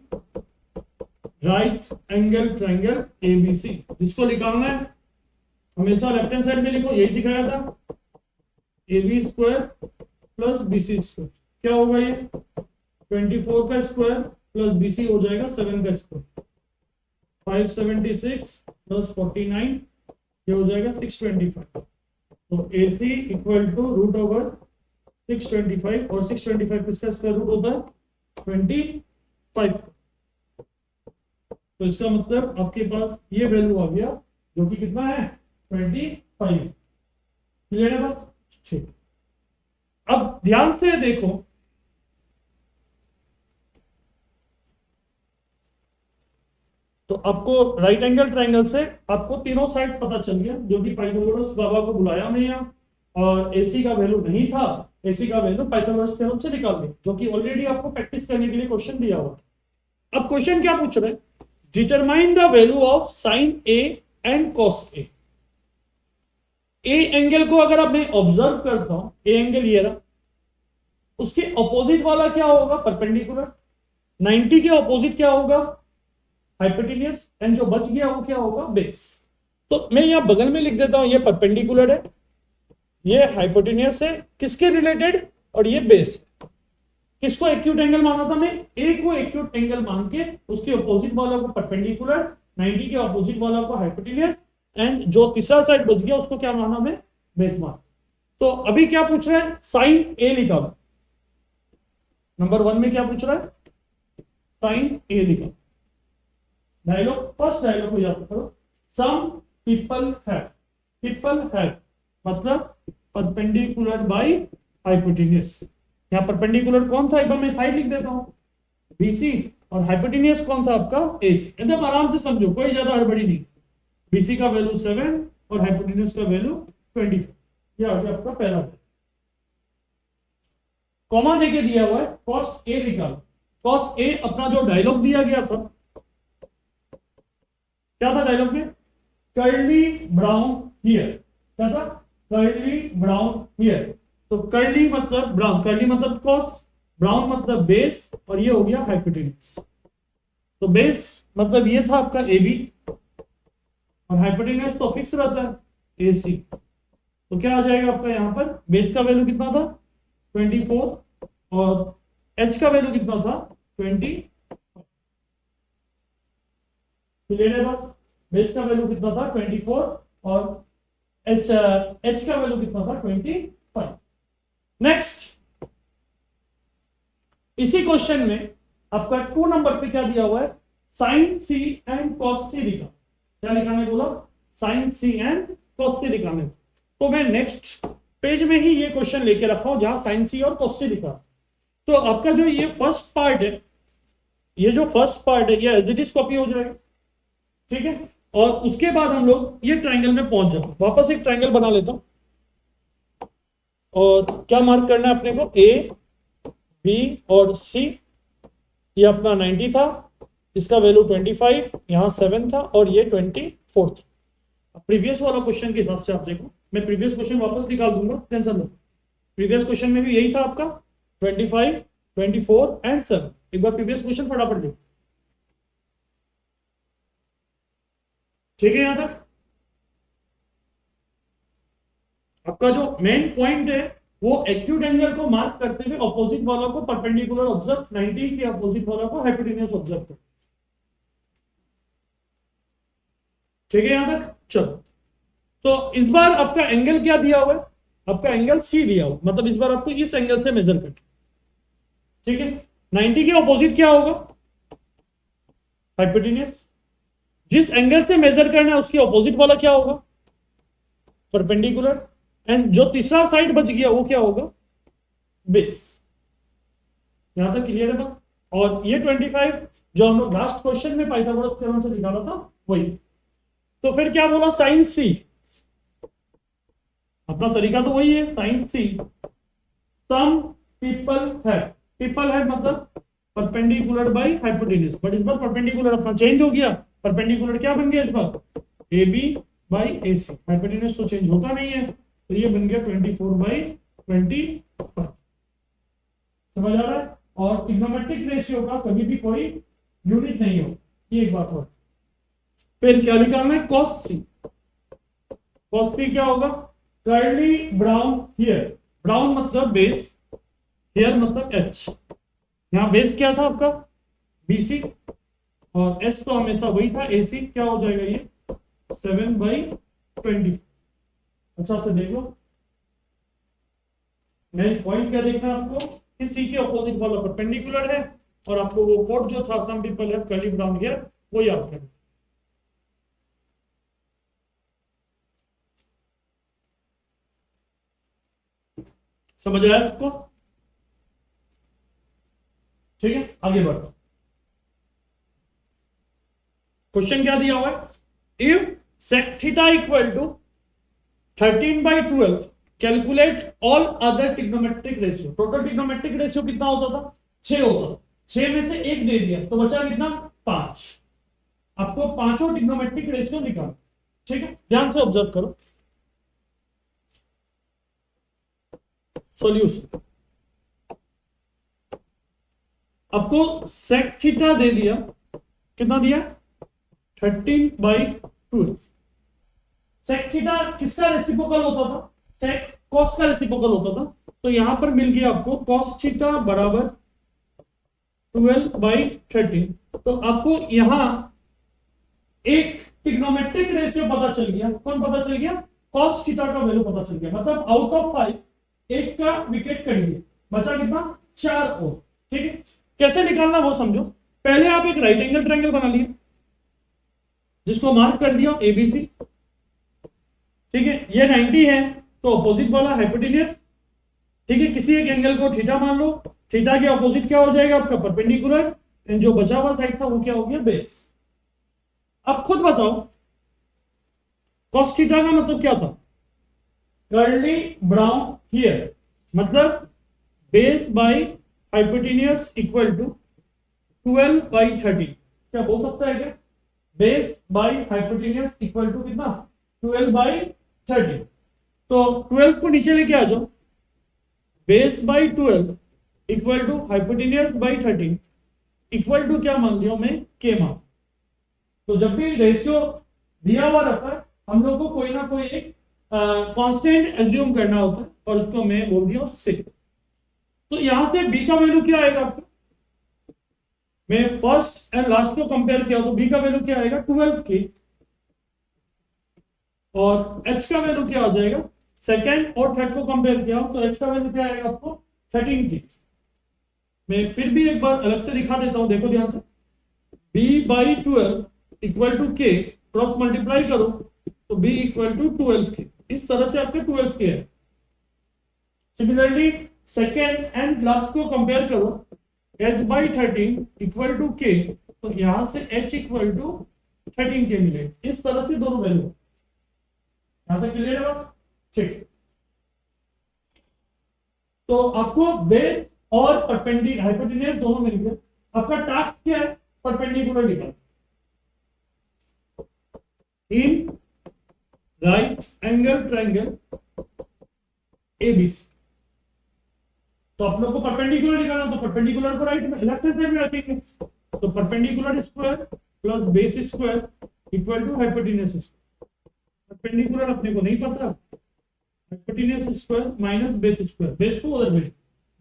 राइट एंगल ट्राइंगल एबीसी, जिसको निकालना है हमेशा लेफ्ट हैंड साइड में लिखो, यही सिखाया था। AB square plus BC square क्या होगा? ये 24 का स्क्वायर प्लस BC हो जाएगा 7 का स्क्वायर, 576 प्लस 49 ये हो जाएगा 625। तो AC equal to root over 625, और 625 किसका स्क्वायर रूट होता है? 25। तो इसका मतलब आपके पास ये वैल्यू आ गया जो कि कितना है? 25। क्लियर है बात? ठीक। अब ध्यान से देखो, तो आपको राइट एंगल ट्राइंगल से आपको तीनों साइड पता चल गया, जो कि पाइथागोरस बाबा को बुलाया हमने यहाँ, और AC का वैल्यू नहीं था, AC का वैल्यू पाइथागोरस थ्योरम से निकाल दिया, जो कि ऑलरेडी आपको प्रैक्टिस करने के लिए क्वेश्चन दिया हुआ। अब क्वेश्चन क्या पूछ रहे हैं? Determine the value of sine A and cos A। A angle को अगर अब मैं ऑब्जर्व करता हूं, ए एंगल ये रहा, उसके ऑपोजिट वाला क्या होगा? परपेंडिकुलर। 90 के ऑपोजिट क्या होगा? हाइपोटेन्यूस। एंड जो बच गया वो क्या होगा? बेस। तो मैं यहां बगल में लिख देता हूं, ये परपेंडिकुलर है, ये हाइपोटेन्यूस है, किसके रिलेटेड? और ये बेस। किसको एक्यूट एंगल माना था मैं? ए को एक्यूट एंगल मान के उसके ऑपोजिट वाला को परपेंडिकुलर, 90 के ऑपोजिट वाला को हाइपोटेन्यूस, एंड जो तीसरा साइड बच गया उसको क्या माना मैं? बेस मान। तो अभी क्या पूछ रहा है? साइन ए निकालो। नंबर 1 में क्या पूछ रहा है? साइन ए निकालो। डायलॉग, फर्स्ट डायलॉग को याद करो। सम पीपल हैव मतलब परपेंडिकुलर बाय हाइपोटेन्यूस। यहां परपेंडिकुलर कौन था? एक बार मैं साइड लिख देता हूं, BC, और हाइपोटेन्यूस कौन था आपका? AC। एकदम आराम से समझो, कोई ज्यादा हड़बड़ी नहीं। BC का वैल्यू 7 और हाइपोटेन्यूस का वैल्यू 25। ये आ गया आपका पहला। कॉमा देके दिया हुआ है, कॉस A निकालो। कॉस A अपना जो डायलॉग दिया गया था, क्या था डायलॉग में? Curly brown here. क्या था? Curly brown here. तो कर्ली मतलब ब्राउन, कर्ली मतलब कॉस, ब्राउन मतलब बेस, और ये हो गया हाइपोटेन्यूस। तो बेस मतलब ये था आपका AB, और हाइपोटेन्यूस तो फिक्स रहता है AC। तो क्या आ जाएगा आपका यहां पर? बेस का वैल्यू कितना था? 24, और H का वैल्यू कितना था? 20। क्लियर है बात? बेस का वैल्यू कितना था? 24, और H का वैल्यू कितना था? 25। नेक्स्ट, इसी क्वेश्चन में आपका 2 नंबर पे क्या दिया हुआ है? Sine C and cos C दिखा। क्या लिखाने बोला? Sine C and cos C दिखाने। तो मैं नेक्स्ट पेज में ही ये क्वेश्चन लेके रखा हूं जहां साइन C और कॉस C लिखा। तो आपका जो ये फर्स्ट पार्ट है, ये जो फर्स्ट पार्ट है, ये एज इट इज कॉपी हो जाएगा। ठीक है, और उसके बाद हम लोग ये ट्राइंगल में पहुंच जाते। वापस एक ट्राइंगल बना लेता हूं, और क्या मार्क करना है अपने को? A, B और C। ये अपना 90 था, इसका वैल्यू 25, यहां 7 था, और ये 24 था। प्रीवियस वाला क्वेश्चन के हिसाब से आप देखो, मैं प्रीवियस क्वेश्चन वापस निकाल दूंगा, टेंशन लो। प्रीवियस क्वेश्चन में भी यही था आपका 25, 24 एंड 7। एक बार प्रीवियस क्वेश्चन फटाफट देखो। ठीक है, यहां तक आपका जो मेन पॉइंट है वो एक्यूट एंगल को मार्क करते हुए ऑपोजिट वाला को परपेंडिकुलर ऑब्जर्व, 90 के ऑपोजिट वाला को हाइपोटेन्यूस ऑब्जर्व कर। ठीक है यहां तक? चलो, तो इस बार आपका एंगल क्या दिया हुआ है? आपका एंगल C दिया हुआ, मतलब इस बार आपको इस एंगल से मेजर करना। ठीक है, 90 के ऑपोजिट क्या होगा? हाइपोटेन्यूस। जिस एंगल से मेजर करना है उसके ऑपोजिट वाला क्या होगा? परपेंडिकुलर। एंड जो तीसरा साइड बच गया वो क्या होगा? बेस। यहां तक क्लियर है बात? और ये 25 जो हम लोग लास्ट क्वेश्चन में पाइथागोरस थ्योरम से निकाला था वही। तो फिर क्या बोला? Sine C। अपना तरीका तो वही है, साइन C। सम पीपल है, पीपल है मतलब परपेंडिकुलर बाय हाइपोटेन्यूज, बट इस बार परपेंडिकुलर अपना चेंज हो गया, परपेंडिकुलर क्या बन गया इस बार, A B by A C, hypotenuse तो चेंज होता नहीं है, तो ये बन गया 24/25। समझ आ रहा है। और ट्रिग्नोमेट्रिक रेशियो का कभी भी कोई यूनिट नहीं हो, ये एक बात हो। फिर क्या निकालना है, कॉस सी, कॉस सी क्या होगा, कर्ली ब्राउन हियर, ब्राउन मतलब बेस, हियर मतलब एच, यहां बेस क्या था आपका बीसी, और एस तो हमेशा वही था एसी, क्या हो जाएगा ये 7/20। अच्छा से देखो, मेन पॉइंट क्या देखना है आपको कि सी के अपोजिट वाला परपेंडिकुलर है, और आपको वो कोड जो था some people have curly brown hair वो याद करना। समझ आया सबको, ठीक है आगे बढ़ो। क्वेश्चन क्या दिया हुआ है, if sec theta equal to 13/12 calculate all other trigonometric ratio, total trigonometric ratio कितना होता था 6 होता था, 6 में से एक दे दिया तो बचा कितना 5, आपको पांचों ट्रिग्नोमेट्रिक रेशियो निकाल, ठीक है ध्यान से ऑब्जर्व करो सॉल्यूशन। आपको sec थीटा दे दिया, कितना दिया 13/12, sec थीटा किसका रेसिप्रोकल होता था, sec cos का रेसिप्रोकल होता था, तो यहां पर मिल गया आपको cos थीटा बराबर 12/13, तो आपको यहां एक ट्रिग्नोमेट्रिक रेशियो पता चल गया, कौन पता चल गया cos थीटा का वैल्यू पता चल गया, मतलब आउट ऑफ 5 एक का विकेट कट गया, बचा कितना 4 और, ठीक है कैसे निकालना वो समझो। पहले आप एक राइट एंगल ट्रायंगल बना लिया जिसको मार्क कर दिया एबीसी, ठीक है ये 90 है तो अपोजिट वाला हाइपोटेन्यूज, ठीक है किसी एक एंगल को थीटा मान लो, थीटा के अपोजिट क्या हो जाएगा आपका परपेंडिकुलर, जो बचा हुआ साइड था वो क्या हो गया बेस। अब खुद बताओ cos थीटा का मतलब क्या था, कर्ली ब्राउन हियर, मतलब base by hypotenuse equal to 12/13, क्या बोल सकता है क्या, base by hypotenuse equal to कितना 12/13, तो 12 को नीचे लेके आ जाओ, base by 12 equal to hypotenuse by 13 equal to क्या मान लिया मैं के मान। तो जब भी रेशियो दिया हुआ रहता है हम लोग को कोई ना कोई एक कांस्टेंट एज्यूम करना होता है, और उसको मैं बोल दिया 6। तो यहां से बी का वैल्यू क्या आएगा आपको, मैं फर्स्ट एंड लास्ट को कंपेयर किया तो बी का वैल्यू क्या आएगा 12 की, और एच का वैल्यू क्या हो जाएगा, सेकेंड और थर्ड को कंपेयर किया तो एच का वैल्यू क्या आएगा आपको 13 की। मैं फिर भी एक बार अलग से दिखा देता हूं, देखो ध्यान से, b/12 इक्वल टू के, क्रॉस मल्टीप्लाई करो तो b इक्वल टू 12 के, इस तरह से आपके 12 के है। सिमिलरली सेकेंड एंड लास्ट को कंपेयर करो, h/13 इक्वल टू के, तो यहां से h इक्वल टू 13 के मिले, इस तरह से दोनों वैल्यू, यहां तक क्लियर है बात, ठीक। तो आपको बेस और परपेंडिकुलर हाइपोटेन्यूज दोनों मिल गए, आपका टास्क क्या है परपेंडिकुलर निकाल इन राइट एंगल ट्रायंगल एबीसी। तो आप लोग को परपेंडिकुलर निकालना, तो परपेंडिकुलर को राइट में लेफ्ट हैंड साइड में रखेंगे, तो perpendicular square plus base square equal to hypotenuse square, perpendicular अपने को नहीं पता, hypotenuse square minus base square, base को उधर भेज,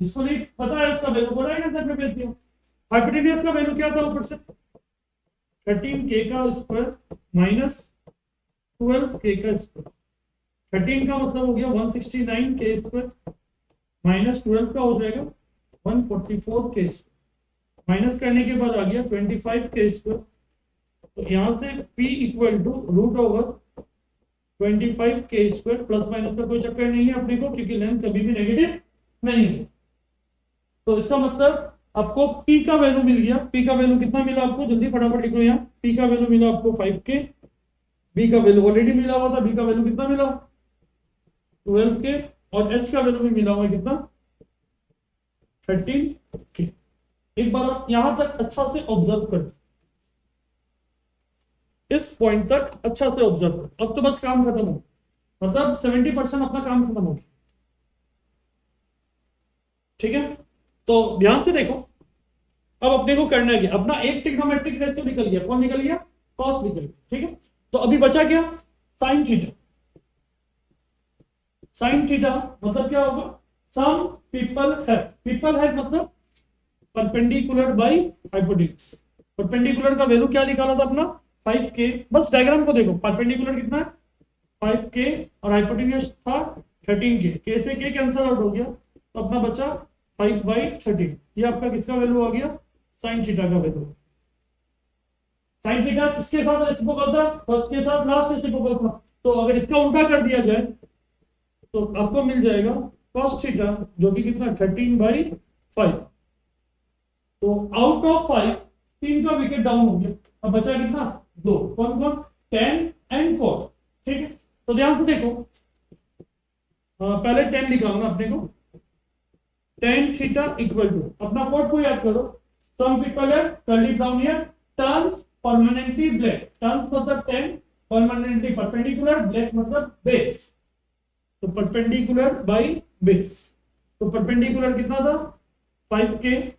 जिसको नहीं पता है उसका वैल्यू को राइट हैंड साइड में भेज दिया। हाइपोटेन्यूज का वैल्यू क्या था ऊपर से 13k का स्क्वायर माइनस 12k का स्क्वायर, 13 का मतलब हो गया 169k स्क्वायर, माइनस 12 का हो जाएगा 144k स्क्वायर, माइनस करने के बाद आ गया 25k स्क्वायर, तो यहां से p equal to root over 25k square, plus minus का कोई चक्कर नहीं है अपने को क्योंकि लेंथ कभी भी नेगेटिव नहीं है। तो इसका मतलब आपको p का वैल्यू मिल गया, p का वैल्यू कितना मिला आपको, जल्दी फटाफट लिखो यहाँ, p का वैल्यू मिला आपको 5k, b का वैल्यू ऑलरेडी मिला हुआ था, b का वैल्यू कितना मिला 12k, और h का वैल्यू भी मिला हुआ है कितना 13K। एक बार आप यहां तक अच्छा से ऑब्जर्व करें, इस पॉइंट तक अच्छा से ऑब्जर्व करें। अब तो बस काम खत्म हो, मतलब 70% अपना काम खत्म हो गया। ठीक है, तो ध्यान से देखो, अब अपने को करना है कि अपना एक ट्रिग्नोमेट्रिक रेशियो निकल गया। कौन निकल गया? कॉस निकल गया। ठीक है, तो अभी बचा क्या? Sine theta. साइन थीटा मतलब क्या होगा? Some people have, people have मतलब परपेंडिकुलर बाई हाइपोटेन्यूज। परपेंडिकुलर का वैल्यू क्या निकाला था अपना? 5K। बस डायग्राम को देखो, परपेंडिकुलर कितना है? 5K और हाइपोटेन्यूज था 13K। K से K कैंसिल आउट हो गया, तो अपना बचा 5/13। ये आपका किसका वैल्यू आ गया? साइन थीटा का वैल्यू। साइन थीटा किसके साथ रेसिप्रोकल था? फर्स्ट के साथ लास्ट रेसिप्रोकल था। तो अगर इसका उल्टा कर दिया जाए तो आपको मिल जाएगा cos थीटा, जो कि कितना? 13/5। तो आउट ऑफ 5 3 का विकेट डाउन हो गया। अब बचा कितना? 2। कौन कौन? tan and cot। ठीक है, तो ध्यान से देखो, पहले tan निकालना अपने को। tan थीटा इक्वल टू, अपना कोड को याद करो, some people have curly brown hair, turns permanently black. Turns मतलब tan, परमानेंटली परपेंडिकुलर, ब्लैक मतलब बेस। तो परपेंडिकुलर बाई बेस, तो परपेंडिकुलर कितना था? 5K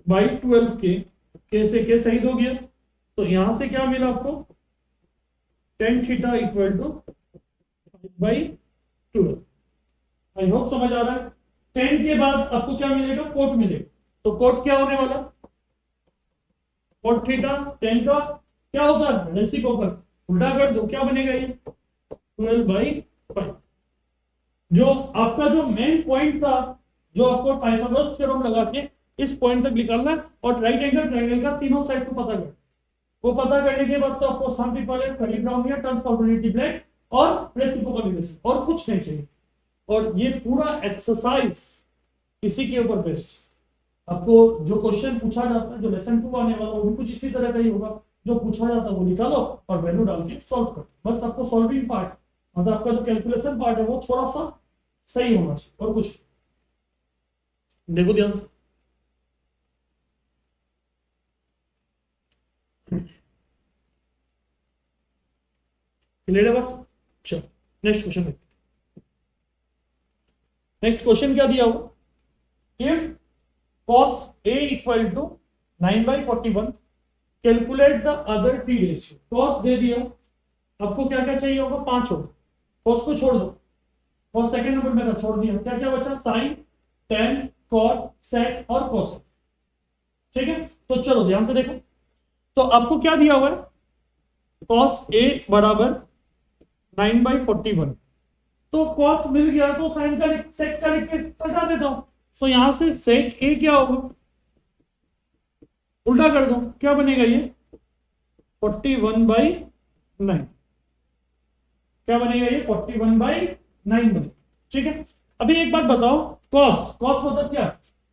by 12K। K से K शहीद हो गया, तो यहां से क्या मिला आपको? tan theta equal to 5/12। I hope समझ आ रहा है। 10 के बाद आपको क्या मिलेगा? कोट मिलेगा। तो कोट क्या होने वाला? कोट थीटा 10 का क्या होता है? रेसिप्रोकल। उल्टा कर दो, क्या बनेगा ये? 12/5। जो आपका जो मेन पॉइंट था, जो आपको पाइथागोरस थ्योरम लगा के इस पॉइंट तक निकालना है, और राइट एंगल ट्रायंगल का तीनों साइड को पता कर, वो पता करने के बाद तो आपको some people have curly brown hair, turns perpendicularly black और रेसिप्रोकल रिलेशन, और कुछ नहीं चाहिए। और ये पूरा एक्सरसाइज इसी के ऊपर बेस्ड। आपको जो क्वेश्चन पूछा जाता है, जो लेसन 2 आने वाला, वो भी कुछ इसी तरह का ही होगा। जो पूछा जाता है वो निकालो और वैल्यू डाल के सॉल्व करो। बस आपको सॉल्विंग पार्ट, मतलब आपका जो कैलकुलेशन पार्ट है, वो थोड़ा सा सही होना चाहिए, और कुछ। देखो ध्यान से, क्लियर है बात? चलो नेक्स्ट क्वेश्चन। नेक्स्ट क्वेश्चन क्या दिया हुआ? If cos A equal to 9/41, calculate the other t ratio. cos दे दिया, आपको क्या क्या चाहिए होगा? 5 होगा। cos को छोड़ दो, cos सेकंड नंबर में था, छोड़ दिया। क्या क्या बचा? sin, tan, cot, sec और cos। ठीक है, तो चलो ध्यान से देखो, तो आपको क्या दिया हुआ है? cos A बराबर 9/41। तो cos मिल गया, तो sin का sec का लिख के हटा देता हूं। तो यहां से sec A क्या होगा? उल्टा कर दो, क्या बनेगा ये? 41/9। क्या बनेगा ये? 41/9 बनेगा। ठीक है, अभी एक बात बताओ, cos, cos मतलब क्या?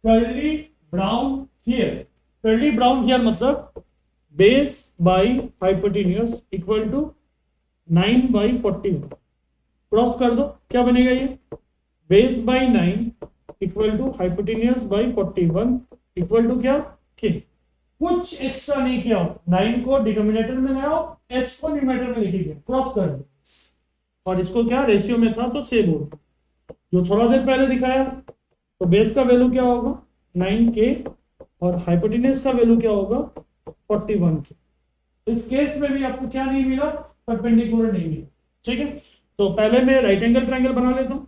Curly brown here. Curly brown here मतलब base by hypotenuse equal to 9/41। Cross कर दो, क्या बनेगा ये? Base by 9 equal to hypotenuse by 41 equal to क्या? के। कुछ एक्स्ट्रा नहीं किया, 9 को डिनोमिनेटर में लाओ, h को न्यूमरेटर में लेके गया, क्रॉस कर दो। और इसको क्या रेशियो में था तो सेव हो, जो थोड़ा देर पहले दिखाया। तो बेस का वैल्यू क्या होगा? 9K, और हाइपोटेन्यूज का वैल्यू क्या होगा? 41K। इस केस में भी आपको क्या नहीं मिला? परपेंडिकुलर नहीं मिला। ठीक है, तो पहले मैं राइट एंगल ट्रायंगल बना लेता हूं,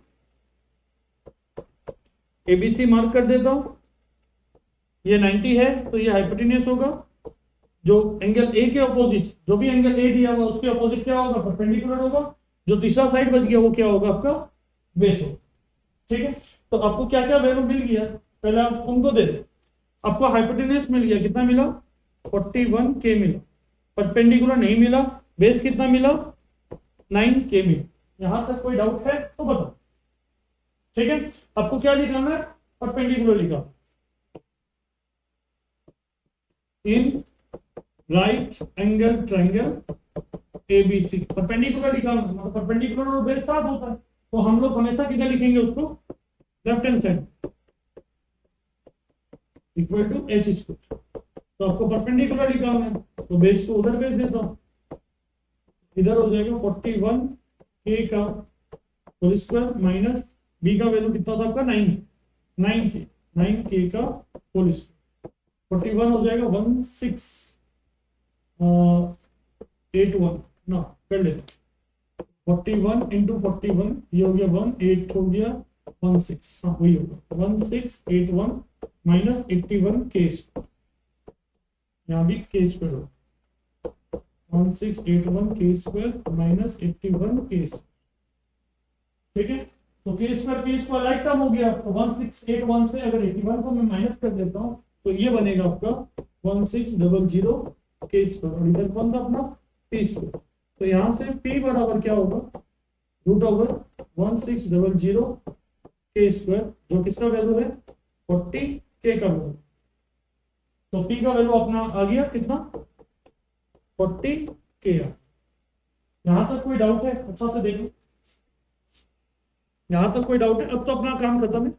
ABC मार्क कर देता हूं। ये 90 है, तो ये हाइपोटेन्यूज होगा। जो एंगल A के अपोजिट, जो भी एंगल A दिया हुआ उसके अपोजिट क्या होगा? परपेंडिकुलर होगा। जो तीसरा साइड बच गया वो क्या होगा? आपका बेस होगा। ठीक है, तो आपको क्या क्या वैल्यू मिल गया? पहले आप उनको दे दो। आपको हाइपोटेन्यूज मिल गया, कितना मिला? 41K मिला। परपेंडिकुलर नहीं मिला। बेस कितना मिला? 9K मिला। यहां तक कोई डाउट है तो बताओ। ठीक है, आपको क्या लिखाना है? परपेंडिकुलर लिखा। इन right angle triangle ABC, perpendicular लिखा, मतलब परपेंडिकुलर और बेस साथ होता है, तो हम लोग हमेशा किधर लिखेंगे उसको? Left hand side equal to H square. तो आपको परपेंडिकुलर निकालना है तो बेस को उधर भेज देता हूं, इधर हो जाएगा 41 के का होल स्क्वायर माइनस बी का वैल्यू कितना था आपका 9 के का होल स्क्वायर 41 हो जाएगा 1681 ना कर लेते 41 इंटू 41 ये हो गया 18 हो गया 16 हाँ वही होगा 1681 माइनस 81 के स्क्वायर, यहाँ भी के स्क्वायर होगा 1681 के स्क्वायर माइनस 81 के स्क्वायर। ठीक है तो के स्क्वायर राइट टर्म हो गया तो 1681 से अगर 81 को मैं माइनस कर देता हूं तो ये बनेगा आपका 1600 के स्क्वायर और इधर कौन था अपना पी स्क्वायर। तो यहां से पी बराबर क्या होगा रूट ओवर 1600 के स्क्वायर जो किसका वैल्यू है 40 के का वैल्यू। तो पी का वैल्यू अपना आ गया कितना 40 के। यहां तक कोई डाउट है अच्छा से देखो, यहां तक कोई डाउट है? अब तो अपना काम खत्म है,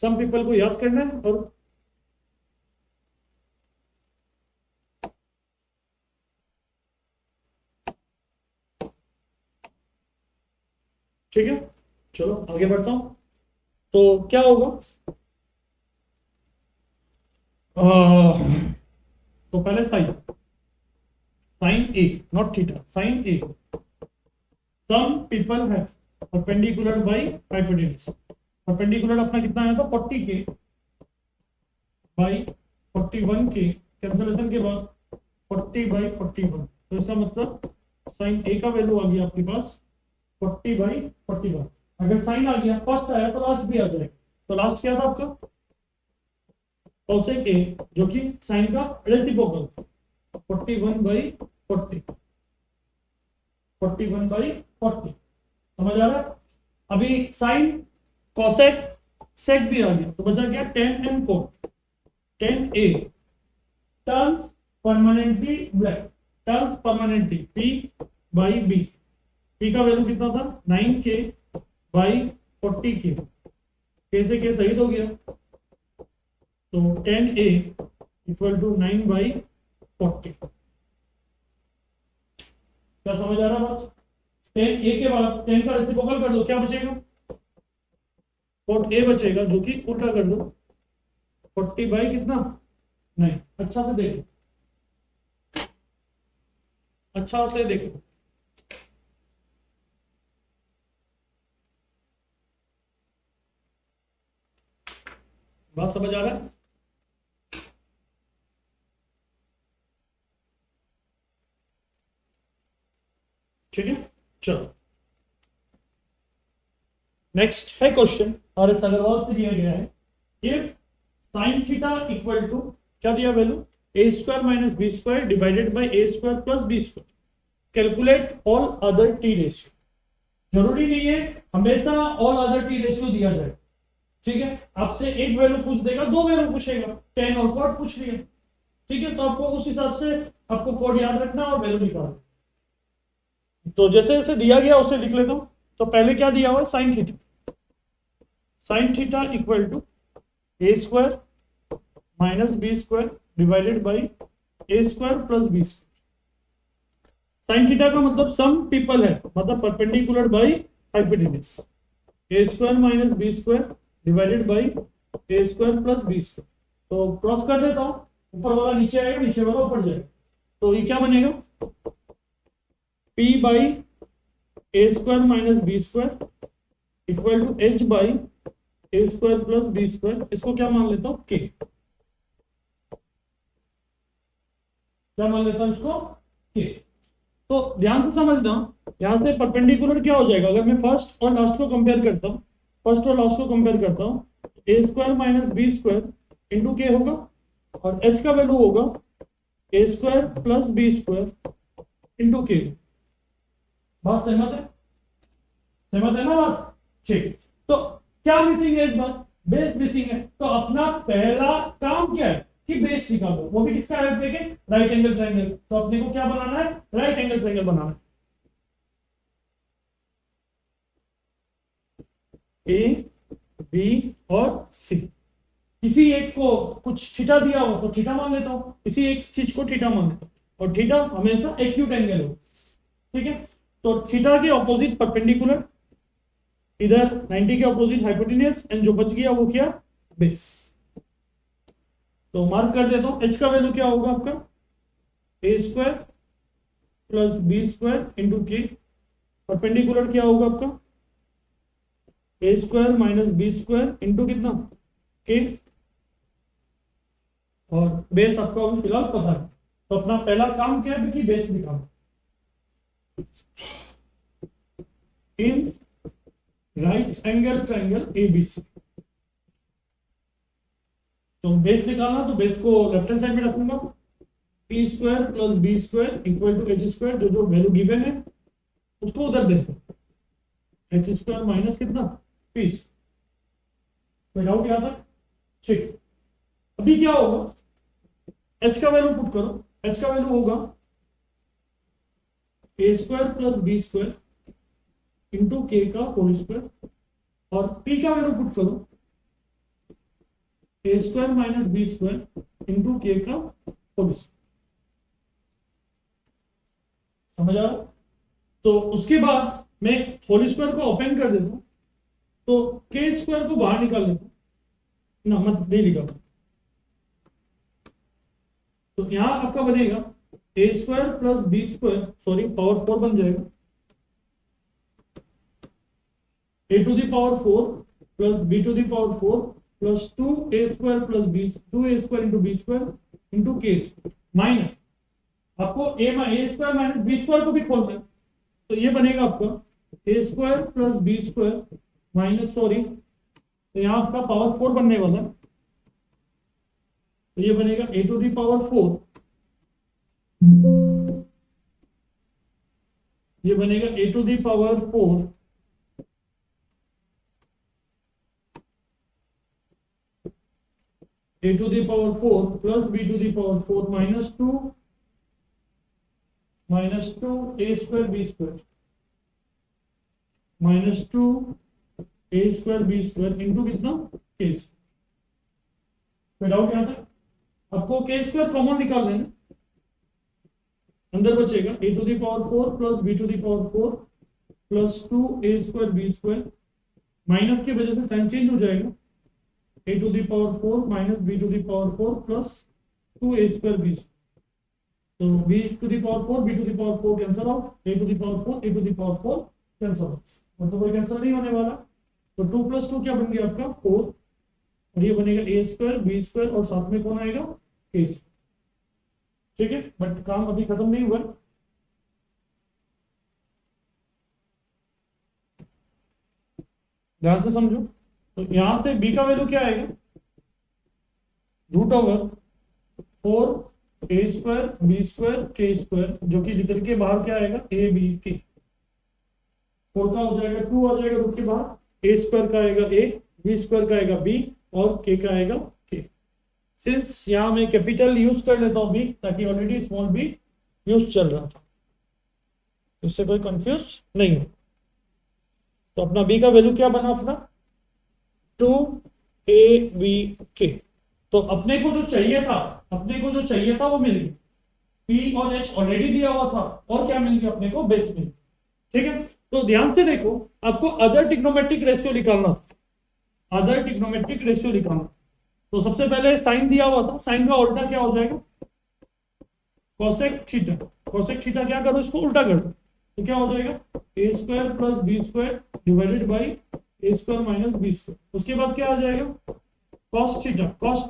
सम पीपल को याद करना है और ठीक है चलो आगे बढ़ता हूं। तो क्या होगा तो पहले sine A not theta sine A some people have perpendicular by hypotenuse. Perpendicular अपना कितना आया था 40 के बाई 41 के कैंसिलेशन के बाद 40 बाई 41 तो इसका मतलब साइन ए का वैल्यू आ गया आपके पास 40 बाई 41। अगर साइन आ गया फर्स्ट आया तो लास्ट भी आ जाएगा। तो लास्ट क्या था आपका कोसेक ए जो कि साइन का रेसिप्रोकल 41 बाई 40 41 बाई 40 समझ आ रहा है। अभी साइन कोसेक सेक भी आ गया तो बचा क्या 10 cot 10 A turns permanently black turns permanently P by B. P का वैल्यू कितना था 9 के बाई 40 के कैसे के सही हो गया तो 10 ए इक्वल टू 9 बाई 40। क्या समझ आ रहा बात 10 ए के बाद 10 का रेसिप्रोकल कर दो क्या बचेगा कोट ए बचेगा जो कि उल्टा कर दो 40 बाई कितना नहीं अच्छा से देखो अच्छा से देखो बात समझ आ रहा है। ठीक है चलो नेक्स्ट है क्वेश्चन और इस अग्रवाल से दिया गया है if sine theta equal to क्या दिया value A square minus B square divided by A square plus B square calculate all other T ratio. जरूरी नहीं है हमेशा ऑल अदर टी रेशियो दिया जाए। ठीक है आपसे एक वैल्यू पूछ देगा दो वैल्यू पूछेगा 10 और कोड पूछ लिया ठीक है तो आपको उस हिसाब से आपको कोड याद रखना और वैल्यू निकालना। तो जैसे जैसे दिया गया उसे लिख लेता हूं। तो पहले क्या दिया हुआ sine theta equal to a square minus B square divided by A square plus B square. Sine theta का मतलब सम पीपल है मतलब perpendicular by hypotenuse a square minus B square divided by A square plus B square. तो cross कर देता हूं ऊपर वाला नीचे आएगा नीचे वाला ऊपर जाएगा तो ये क्या बनेगा p by A square minus B square equal to h by A square plus B square. इसको क्या मान लेता हूं k क्या मान लेता हूं इसको k। तो ध्यान से समझना यहां से परपेंडिकुलर क्या हो जाएगा अगर मैं फर्स्ट और लास्ट को कंपेयर करता हूं फर्स्ट और लास्ट को कंपेयर करता हूं a square minus B square into k होगा और h का वैल्यू होगा a square plus B square into k. बात सहमत है ना बात ठीक। तो क्या मिसिंग है इस बार बेस मिसिंग है तो अपना पहला काम क्या है कि बेस निकालो वो भी किसका हेल्प लेके राइट एंगल ट्रायंगल। तो अपने को क्या बनाना है राइट एंगल ट्रायंगल बनाना है। ए बी और सी। किसी एक को कुछ थीटा दिया हो तो थीटा मान लेता हूं, किसी एक चीज को थीटा मान लेता हूं, और थीटा हमेशा एक्यूट एंगल हो, ठीक है। तो थीटा के ऑपोजिट परपेंडिकुलर, इधर 90 के ऑपोजिट हाइपोटेन्यूज, एंड जो बच गया वो क्या, बेस। तो मार्क कर देता हूं, एच का वैल्यू क्या होगा आपका, a square plus B square into k, perpendicular क्या होगा आपका, a square minus B square into कितना, के, और बेस आपको अभी फिलहाल पता है। तो अपना पहला काम क्या है कि बेस निकालो in right angle triangle ABC. तो बेस निकालना, तो बेस को लेफ्ट हैंड साइड में रखूंगा, p square plus B square equal to H square, जो जो वैल्यू गिवन है उसको उधर दे सकते, एच स्क्वायर माइनस कितना, पी। कोई डाउट यहाँ तक, ठीक। अभी क्या होगा, एच का वैल्यू पुट करो, एच का वैल्यू होगा a square plus B square into k का होल स्क्वायर, और पी का वैल्यू पुट करो a square minus B square into k का होल स्क्वायर। समझ आ रहा? तो उसके बाद मैं होल स्क्वायर को ओपन कर देता हूं, तो के स्क्वायर को बाहर निकाल लेता हूं ना, मत नहीं लिखा, तो यहां आपका बनेगा a square plus B square, sorry power 4 बन जाएगा, a to the power 4 plus b to the power 4 plus 2 a square plus b, 2 a square into b square into k square, minus आपको a square minus B square को भी खोलना है, तो ये बनेगा आपका a square plus B square minus, sorry तो यहां आपका पावर 4 बनने वाला है, तो ये बनेगा ए टू द पावर 4, ये बनेगा a to the power 4 a to the power 4 plus b to the power 4 minus 2 a square b square minus 2 a square b square into कितना k square। कोई डाउट यहाँ तक? आपको k square common निकाल लेना, अंदर बचेगा a to the power 4 plus b to the power 4 plus 2 a square b square, minus की वजह से साइन चेंज हो जाएगा, a to the power 4 minus b to the power 4 plus 2a square b square, तो b to the power 4 b to the power 4 cancel out, a to the power 4 a to the power 4 cancel out, मतलब कोई cancel नहीं होने वाला, तो 2 plus 2 क्या बन गया आपका 4, और ये बनेगा a स्क्वायर b स्क्वायर और साथ में कौन आएगा k स्क्वायर, ठीक है। बट काम अभी खत्म नहीं हुआ, ध्यान से समझो। तो यहां से b का वैल्यू क्या आएगा, रूट ओवर 4 ए स्क्वायर बी स्क्वायर के स्क्वायर, जो कि निकल के बाहर क्या आएगा ए बी के, 4 का हो जाएगा 2 आ जाएगा रूट के बाहर, ए स्क्वायर का आएगा ए, बी स्क्वायर का आएगा बी, और के का आएगा के। सिंस यहां मैं कैपिटल यूज कर लेता हूं बी, ताकि ऑलरेडी स्मॉल बी यूज चल रहा था, इससे कोई कंफ्यूज नहीं हो। तो अपना बी का वैल्यू क्या बना अपना 2ab, तो अपने को जो चाहिए था वो मिल गया, P और H ऑलरेडी दिया हुआ था, और क्या मिल गया अपने को, बेस मिल गया, ठीक है। तो ध्यान से देखो, आपको अदर ट्रिग्नोमेट्रिक रेशियो निकालना, तो सबसे पहले साइन दिया हुआ था, साइन का उल्टा क्या हो जाएगा कोसेक थीटा, क्या करो इसको उल्टा कर दो, तो क्या हो जाएगा a square plus B square divided by A square minus B square. उसके बाद क्या आ जाएगा cos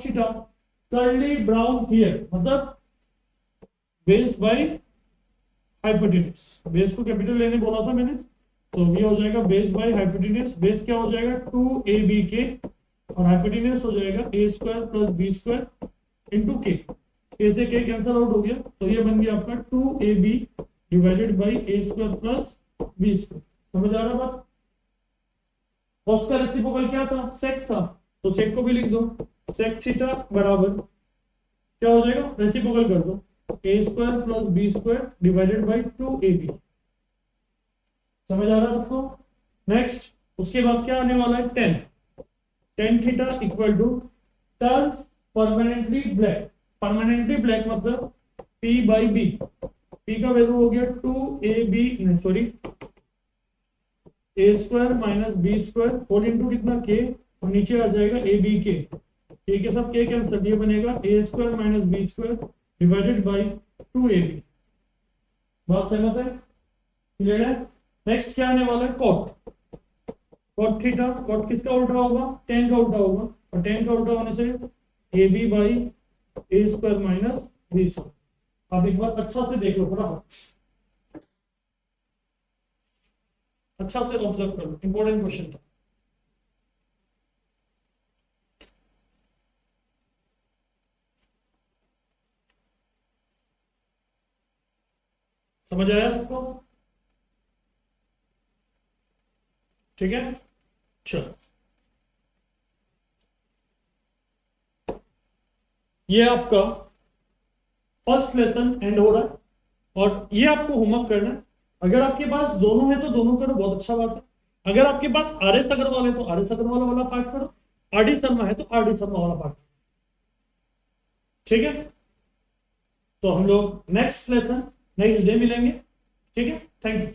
theta curly brown here, मतलब बेस बाई हाइपोटेन्यूज, बेस को कैपिटल लेने बोला था मैंने, तो ये हो जाएगा बेस बाई हाइपोटेन्यूज, बेस क्या हो जाएगा 2ab और हाइपोटेन्यूज हो जाएगा a square plus B square into k, से के कैंसिल आउट हो गया, तो ये बन गया आपका 2ab divided by A square plus B square. समझ आ रहा बात? cos का रेसिप्रोकल क्या था, सेक था, तो सेक को भी लिख दो, सेक थीटा बराबर क्या हो जाएगा, रेसिप्रोकल कर दो, a square plus B square divided by 2ab। समझ आ रहा है सबको? नेक्स्ट उसके बाद क्या आने वाला है 10, tan theta equal to turn permanently black, permanently black मतलब P बाई बी, P का वैल्यू हो गया 2ab sorry a square minus B square whole into कितना के, और नीचे आ जाएगा ए बी के, ठीक है सब के कैंसिल, ये बनेगा a square minus B square divided by 2ab। बात सहमत है, क्लियर है। नेक्स्ट क्या आने वाला है, कॉट, कॉट थीटा, कॉट किसका उल्टा होगा, टेन का उल्टा होगा, और टेन का उल्टा होने से a B by A square minus B square. आप एक बार अच्छा से देख लो, फटाफट अच्छा से ऑब्जर्व कर लो, इंपॉर्टेंट क्वेश्चन था। समझ आया सबको, ठीक है। चलो ये आपका फर्स्ट लेसन एंड हो रहा है, और ये आपको होमवर्क करना है। अगर आपके पास दोनों है तो दोनों करो, बहुत अच्छा बात है। अगर आपके पास आर एस अग्रवाल है तो आर एस अग्रवाल वाला पार्ट करो, आर डी शर्मा है तो आर डी शर्मा वाला पार्ट, ठीक है। तो हम लोग नेक्स्ट लेसन नेक्स्ट डे मिलेंगे, ठीक है। Thank you.